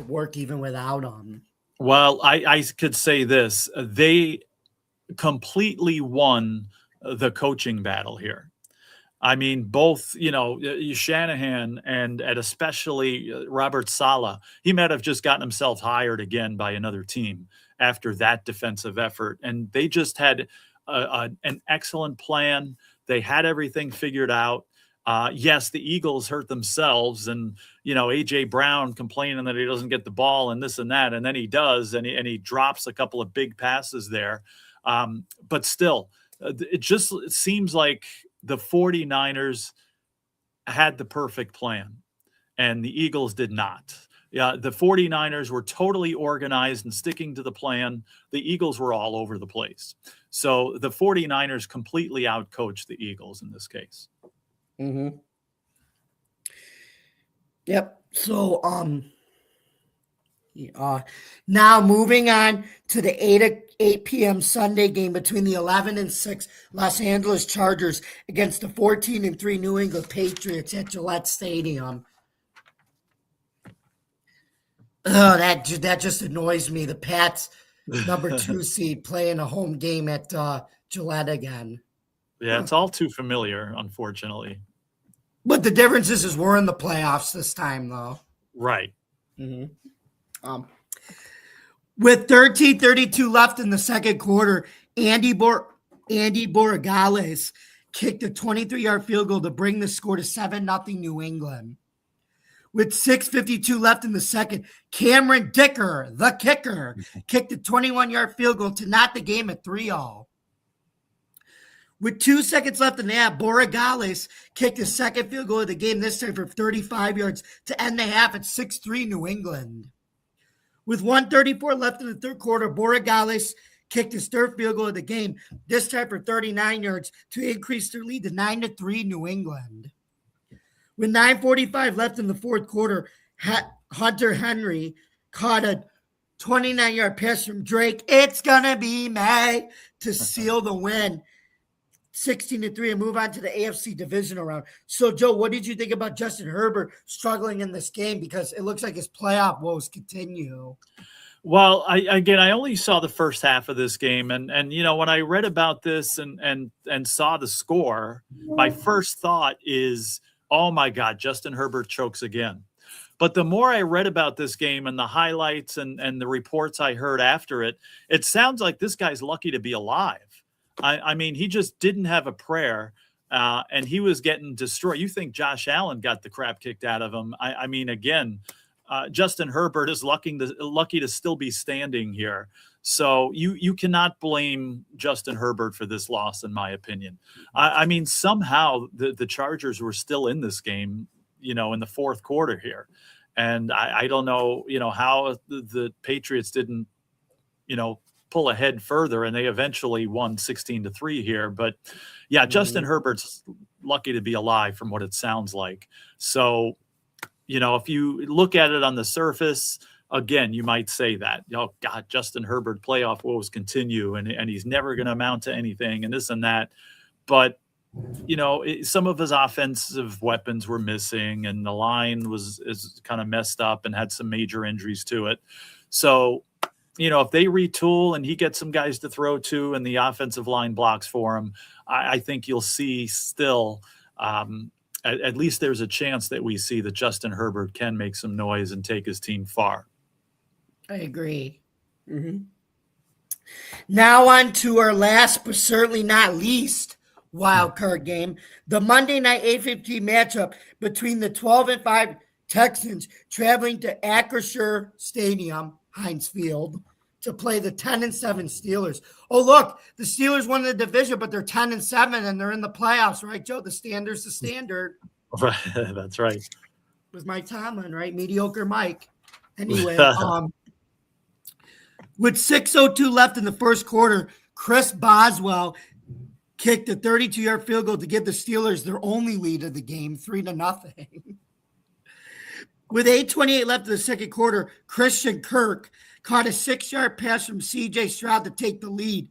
worked even without them. Well, I could say this. They completely won the coaching battle here. I mean, both, Shanahan and especially Robert Saleh, he might have just gotten himself hired again by another team after that defensive effort. And they just had an excellent plan. They had everything figured out. Yes, the Eagles hurt themselves, and A.J. Brown complaining that he doesn't get the ball and this and that, and then he does, and he drops a couple of big passes there. But still, it seems like the 49ers had the perfect plan, and the Eagles did not. Yeah, the 49ers were totally organized and sticking to the plan. The Eagles were all over the place. So the 49ers completely outcoached the Eagles in this case. Mm-hmm. Yep. So, now moving on to the 8 p.m. Sunday game between the 11-6 Los Angeles Chargers against the 14-3 New England Patriots at Gillette Stadium. Oh, that just annoys me. The Pats, number 2 seed, playing a home game at Gillette again. Yeah, it's all too familiar, unfortunately. But the difference is we're in the playoffs this time, though. Right. Mm-hmm. With 13:32 left in the second quarter, Andy Borregales kicked a 23-yard field goal to bring the score to 7-0 New England. With 6:52 left in the second, Cameron Dicker, the kicker, kicked a 21-yard field goal to knot the game at 3-all. With 2 seconds left in the half, Borregales kicked his second field goal of the game, this time for 35 yards to end the half at 6-3 New England. With 1:34 left in the third quarter, Borregales kicked his third field goal of the game, this time for 39 yards to increase their lead to 9-3 New England. With 9:45 left in the fourth quarter, Hunter Henry caught a 29-yard pass from Drake. It's gonna be May to seal the win, 16-3, and move on to the AFC divisional round. So, Joe, what did you think about Justin Herbert struggling in this game? Because it looks like his playoff woes continue. Well, I only saw the first half of this game, and when I read about this and saw the score, my first thought is, oh my God, Justin Herbert chokes again. But the more I read about this game and the highlights and the reports I heard after it, it sounds like this guy's lucky to be alive. I mean, he just didn't have a prayer, and he was getting destroyed. You think Josh Allen got the crap kicked out of him. I mean, again, Justin Herbert is lucky to still be standing here. So you cannot blame Justin Herbert for this loss, in my opinion. I mean, somehow the Chargers were still in this game, in the fourth quarter here. And I don't know, how the Patriots didn't, pull ahead further, and they eventually won 16-3 here. But yeah, Justin Herbert's lucky to be alive from what it sounds like. So, if you look at it on the surface, again, you might say that, oh God, Justin Herbert playoff woes continue, and he's never going to amount to anything and this and that. But some of his offensive weapons were missing, and the line is kind of messed up and had some major injuries to it. So, if they retool and he gets some guys to throw to and the offensive line blocks for him, I think you'll see still at least there's a chance that we see that Justin Herbert can make some noise and take his team far. I agree. Mm-hmm. Now on to our last, but certainly not least, wild card game, the Monday night 8:15 matchup between the 12-5 Texans traveling to Acrisure Stadium, Heinz Field, to play the 10-7 Steelers. Oh, look, the Steelers won the division, but they're 10-7 and they're in the playoffs, right, Joe? The standard's the standard. That's right. With Mike Tomlin, right? Mediocre Mike. Anyway, with 6:02 left in the first quarter, Chris Boswell kicked a 32-yard field goal to give the Steelers their only lead of the game, 3-0. With 8:28 left in the second quarter, Christian Kirk caught a 6-yard pass from C.J. Stroud to take the lead,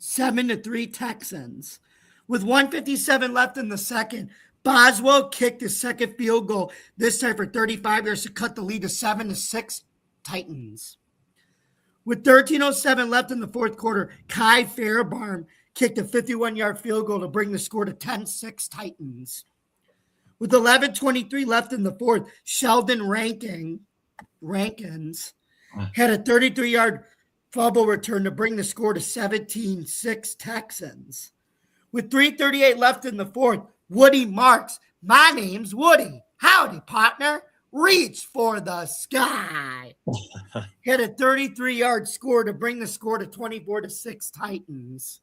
7-3 Texans. With 1:57 left in the second, Boswell kicked his second field goal, this time for 35 yards to cut the lead to 7-6 Titans. With 13:07 left in the fourth quarter, Kai Fairbairn kicked a 51-yard field goal to bring the score to 10-6 Titans. With 11:23 left in the fourth, Sheldon Rankins had a 33-yard fumble return to bring the score to 17-6 Texans. With 3:38 left in the fourth, Woody Marks, my name's Woody. Howdy, partner. Reach for the sky. Hit a 33-yard score to bring the score to 24-6 Titans.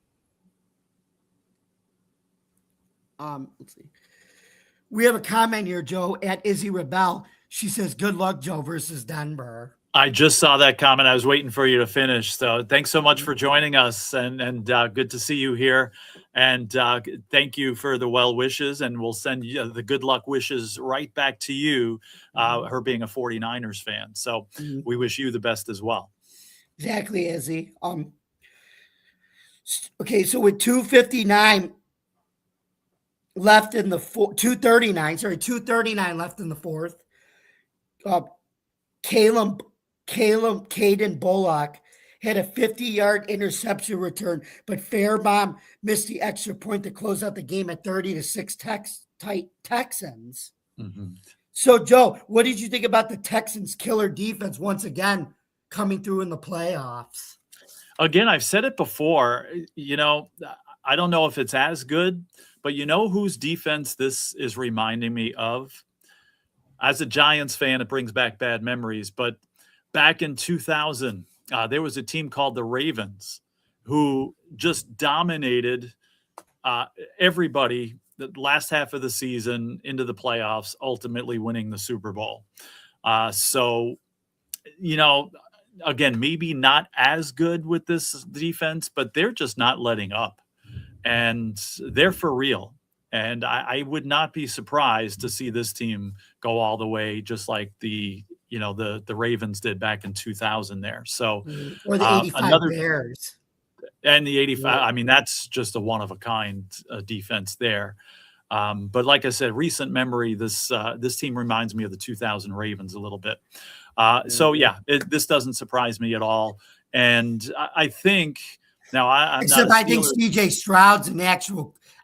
Let's see. We have a comment here, Joe, at Izzy Rebel. She says, good luck, Joe, versus Denver. I just saw that comment. I was waiting for you to finish. So thanks so much for joining us, and good to see you here. And thank you for the well wishes, and we'll send you the good luck wishes right back to you, her being a 49ers fan. So we wish you the best as well. Exactly, Izzy. Okay, so with 2:59 left in the 2:39 left in the fourth, Caden Bullock had a 50-yard interception return, but Fairbairn missed the extra point to close out the game at 30-6 Texans. Mm-hmm. So, Joe, what did you think about the Texans' killer defense once again coming through in the playoffs? Again, I've said it before, I don't know if it's as good, but whose defense this is reminding me of? As a Giants fan, it brings back bad memories, but back in 2000, there was a team called the Ravens who just dominated everybody the last half of the season into the playoffs, ultimately winning the Super Bowl. Again, maybe not as good with this defense, but they're just not letting up, and they're for real. And I would not be surprised to see this team go all the way, just like the Ravens did back in 2000 there. So, or the 85 Bears. And the 85, I mean, that's just a one-of-a-kind defense there. But like I said, recent memory, this team reminds me of the 2000 Ravens a little bit. So, yeah, this doesn't surprise me at all. And I think now I'm except not I think C.J. Stroud's an actual –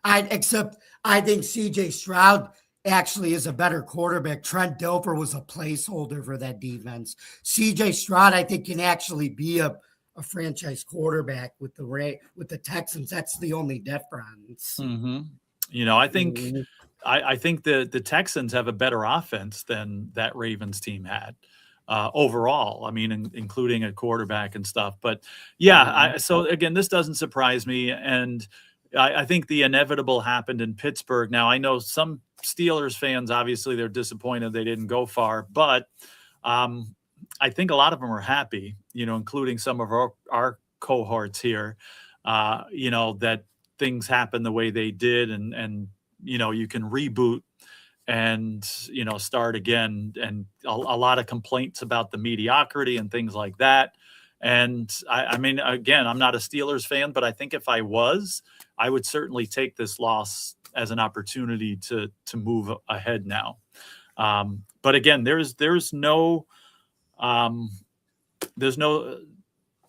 I think C.J. Stroud actually is a better quarterback. Trent Dilfer was a placeholder for that defense. C.J. Stroud, I think, can actually be a franchise quarterback with the Texans. That's the only difference. Mm-hmm. I think I think the Texans have a better offense than that Ravens team had overall. I mean, including a quarterback and stuff. But yeah, so again, this doesn't surprise me, and I think the inevitable happened in Pittsburgh. Now, I know some Steelers fans, obviously, they're disappointed they didn't go far, but I think a lot of them are happy, including some of our cohorts here, that things happen the way they did, and you can reboot and, start again. And a lot of complaints about the mediocrity and things like that. And I mean, again, I'm not a Steelers fan, but I think if I was, I would certainly take this loss as an opportunity to move ahead now. But again, there's no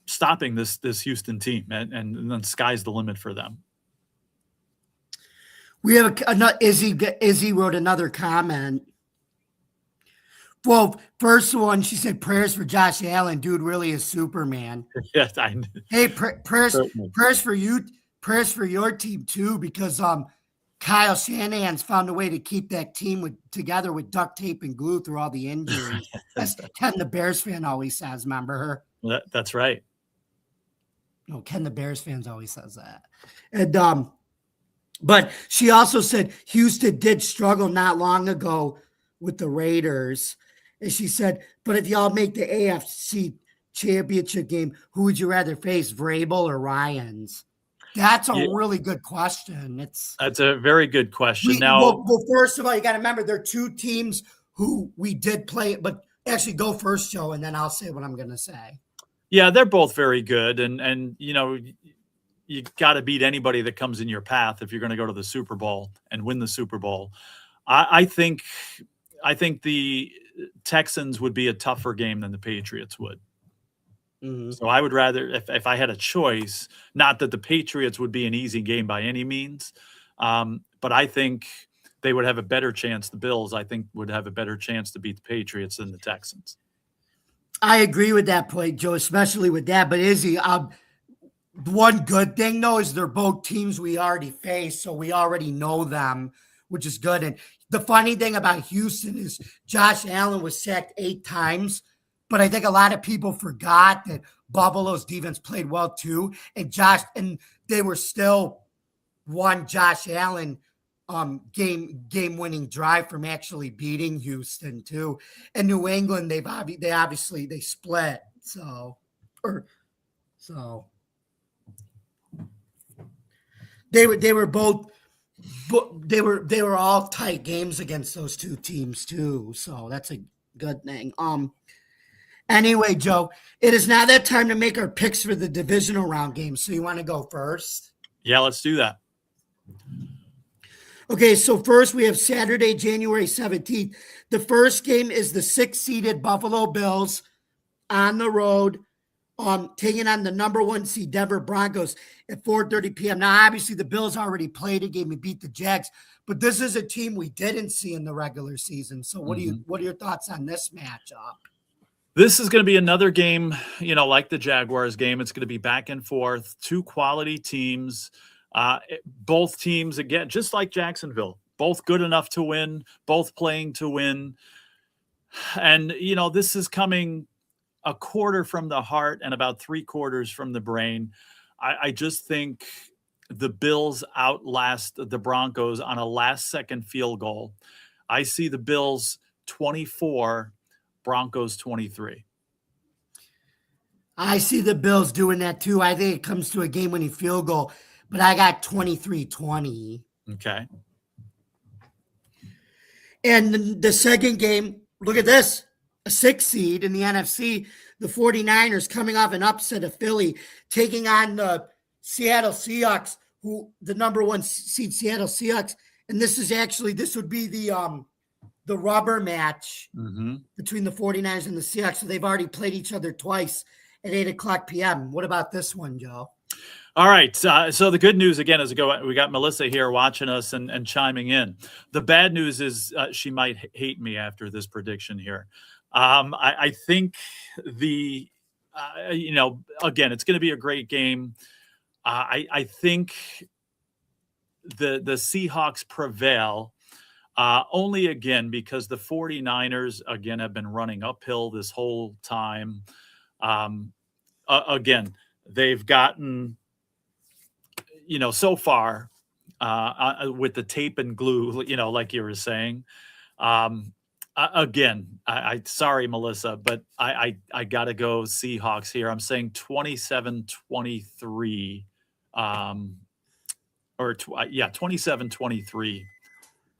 stopping this Houston team, and then sky's the limit for them. We have Izzy wrote another comment. Well, first one, she said prayers for Josh Allen, dude, really is Superman. Yes, hey, prayers for you, prayers for your team too, because Kyle Shanahan's found a way to keep that team together with duct tape and glue through all the injuries. As Ken the Bears fan always says, remember her? That's right. No, Ken the Bears fans always says that. And but she also said Houston did struggle not long ago with the Raiders. And she said, but if y'all make the AFC championship game, who would you rather face, Vrabel or Ryans? That's a really good question. That's a very good question. Well, first of all, you got to remember there are two teams who we did play, but actually go first, Joe, and then I'll say what I'm going to say. Yeah, they're both very good. And you know, you got to beat anybody that comes in your path if you're going to go to the Super Bowl and win the Super Bowl. I think the Texans would be a tougher game than the Patriots would. Mm-hmm. So I would rather, if I had a choice, not that the Patriots would be an easy game by any means, but I think they would have a better chance. The Bills, I think, would have a better chance to beat the Patriots than the Texans. I agree with that point, Joe, especially with that. But Izzy, one good thing, though, is they're both teams we already faced, so we already know them, which is good. And the funny thing about Houston is Josh Allen was sacked 8 times, but I think a lot of people forgot that Buffalo's defense played well too, and they were still won Josh Allen game-winning drive from actually beating Houston too. And New England, they obviously split, so they were both. But they were all tight games against those two teams too, so that's a good thing. Anyway, Joe, it is now that time to make our picks for the divisional round games. So you want to go first? Yeah, let's do that. Okay, so first we have Saturday, January 17th. The first game is the 6th-seeded Buffalo Bills on the road, taking on the number 1 seed Denver Broncos at 4:30 p.m. Now, obviously, the Bills already played a game and beat the Jags, but this is a team we didn't see in the regular season. So what are your thoughts on this matchup? This is going to be another game, you know, like the Jaguars game. It's going to be back and forth, 2 quality teams. Both teams, again, just like Jacksonville, both good enough to win, both playing to win. And, you know, this is coming a quarter from the heart and about 3/4 from the brain. I just think the Bills outlast the Broncos on a last-second field goal. I see the Bills 24, Broncos 23. I see the Bills doing that too. I think it comes to a game-winning field goal, but I got 23-20. Okay. And the second game, look at this. A 6th seed in the NFC, the 49ers coming off an upset of Philly, taking on the Seattle Seahawks, who the number 1 seed Seattle Seahawks. And this would be the rubber match between the 49ers and the Seahawks. So they've already played each other twice at 8:00 p.m. What about this one, Joe? All right. So the good news, again, is we got Melissa here watching us and chiming in. The bad news is she might hate me after this prediction here. I think again, it's going to be a great game. I think the Seahawks prevail only again because the 49ers, again, have been running uphill this whole time. Again, they've gotten, so far with the tape and glue, like you were saying. Again, sorry, Melissa, but I got to go Seahawks here. I'm saying 27-23, 27-23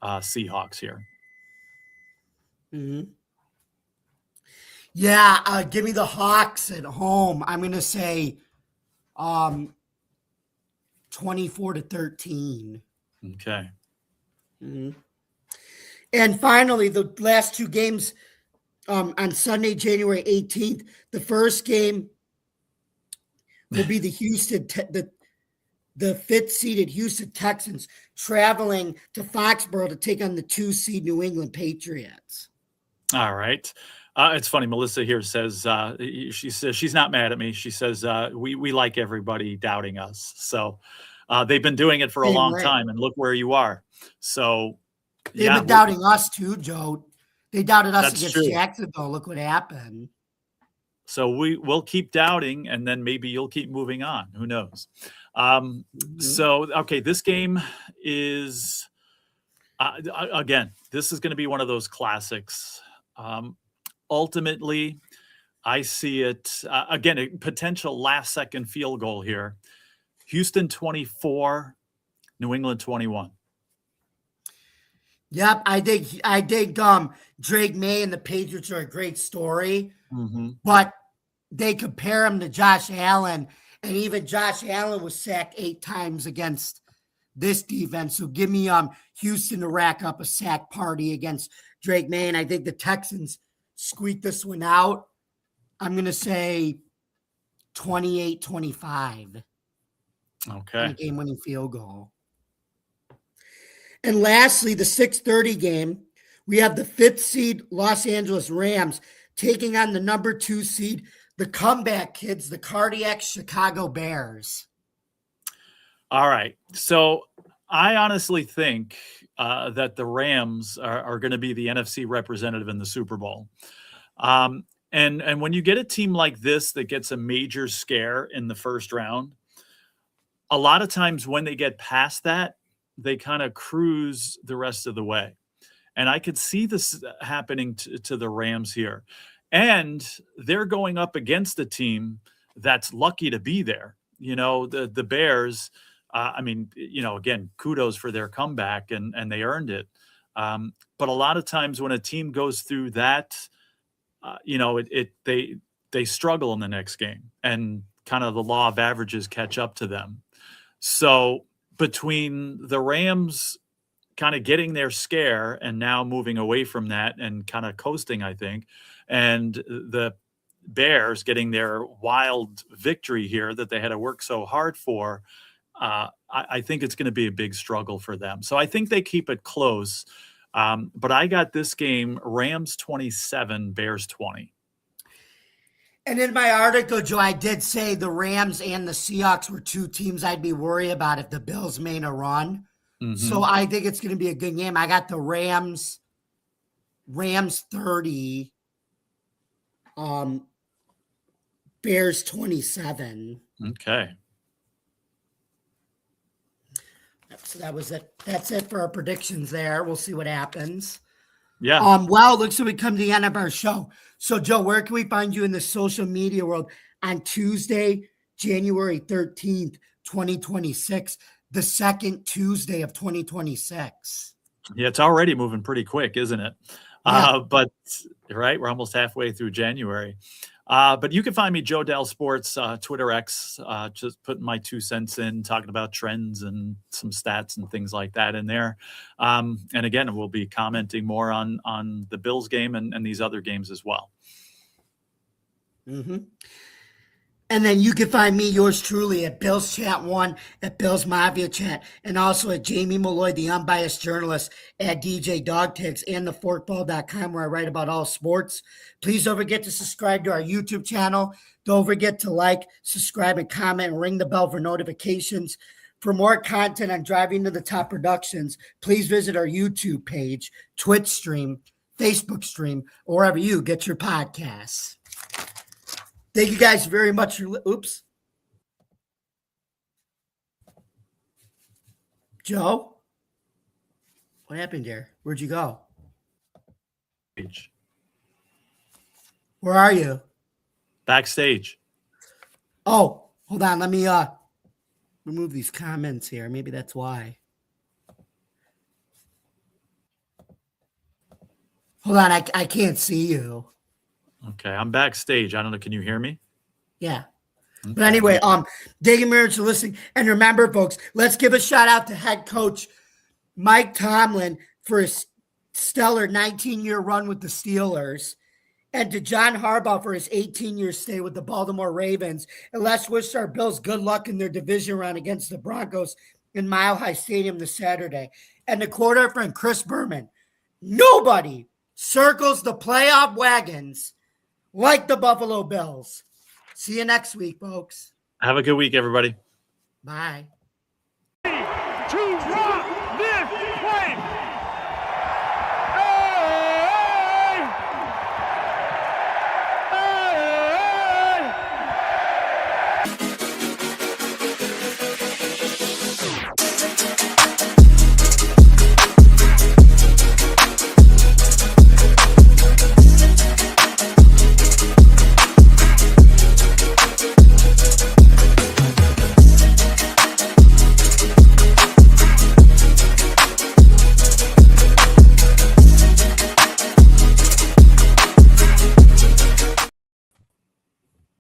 Seahawks here. Mm-hmm. Yeah, give me the Hawks at home. I'm going to say 24-13. Okay. Mhm. And finally, the last two games on Sunday, January 18th. The first game will be the the fifth seeded Houston Texans traveling to Foxborough to take on the 2 seed New England Patriots. All right. It's funny. Melissa here says she says she's not mad at me. She says we like everybody doubting us. So they've been doing it for a Same long way. time, and look where you are. So They've yeah, been doubting us too, Joe. They doubted us That's against true. Jacksonville. Look what happened. so we'll keep doubting, and then maybe you'll keep moving on. Who knows? So okay, this game is again. This is going to be one of those classics. Ultimately, I see it again. A potential last-second field goal here. Houston 24, New England 21. Yep, I think Drake May and the Patriots are a great story, but they compare him to Josh Allen, and even Josh Allen was sacked 8 times against this defense. So give me Houston to rack up a sack party against Drake May, and I think the Texans squeak this one out. I'm going to say 28-25. Okay. Game-winning field goal. And lastly, the 6:30 game, we have the 5th seed Los Angeles Rams taking on the number 2 seed, the comeback kids, the cardiac Chicago Bears. All right. So I honestly think that the Rams are going to be the NFC representative in the Super Bowl. And when you get a team like this that gets a major scare in the first round, a lot of times when they get past that, they kind of cruise the rest of the way. And I could see this happening to the Rams here. And they're going up against a team that's lucky to be there. You know, the Bears, I mean, you know, again, kudos for their comeback and they earned it. But a lot of times when a team goes through that, you know, they struggle in the next game and kind of the law of averages catch up to them. So between the Rams kind of getting their scare and now moving away from that and kind of coasting, I think, and the Bears getting their wild victory here that they had to work so hard for, I think it's going to be a big struggle for them. So I think they keep it close. But I got this game, Rams 27, Bears 20. And in my article, Joe, I did say the Rams and the Seahawks were 2 teams I'd be worried about if the Bills made a run. So I think it's going to be a good game. I got the Rams 30, Bears 27. Okay. So that was it. That's it for our predictions there. We'll see what happens. Yeah. Well, it looks like we come to the end of our show. So, Joe, where can we find you in the social media world on Tuesday, January 13th, 2026, the second Tuesday of 2026? Yeah, it's already moving pretty quick, isn't it? Yeah. But right, we're almost halfway through January. But you can find me, Joe Dell Sports, Twitter X, just putting my 2 cents in, talking about trends and some stats and things like that in there. And again, we'll be commenting more on the Bills game and these other games as well. And then you can find me, yours truly, at Bills Chat 1, at Bills Mafia Chat, and also at Jamie Malloy, the unbiased journalist, at DJ Dogtigs and theforkball.com, where I write about all sports. Please don't forget to subscribe to our YouTube channel. Don't forget to like, subscribe, and comment, and ring the bell for notifications. For more content on Driving to the Top Productions, please visit our YouTube page, Twitch stream, Facebook stream, or wherever you get your podcasts. Thank you guys very much for oops. Joe? What happened there? Where'd you go? Where are you? Backstage. Oh, hold on. Let me remove these comments here. Maybe that's why. Hold on. I can't see you. Okay, I'm backstage. I don't know. Can you hear me? Yeah. But anyway, thank you very much for listening. And remember, folks, let's give a shout out to head coach Mike Tomlin for his stellar 19-year run with the Steelers, and to John Harbaugh for his 18-year stay with the Baltimore Ravens. And let's wish our Bills good luck in their division round against the Broncos in Mile High Stadium this Saturday. And to quote our friend Chris Berman, nobody circles the playoff wagons like the Buffalo Bills. See you next week, folks. Have a good week, everybody. Bye. To run.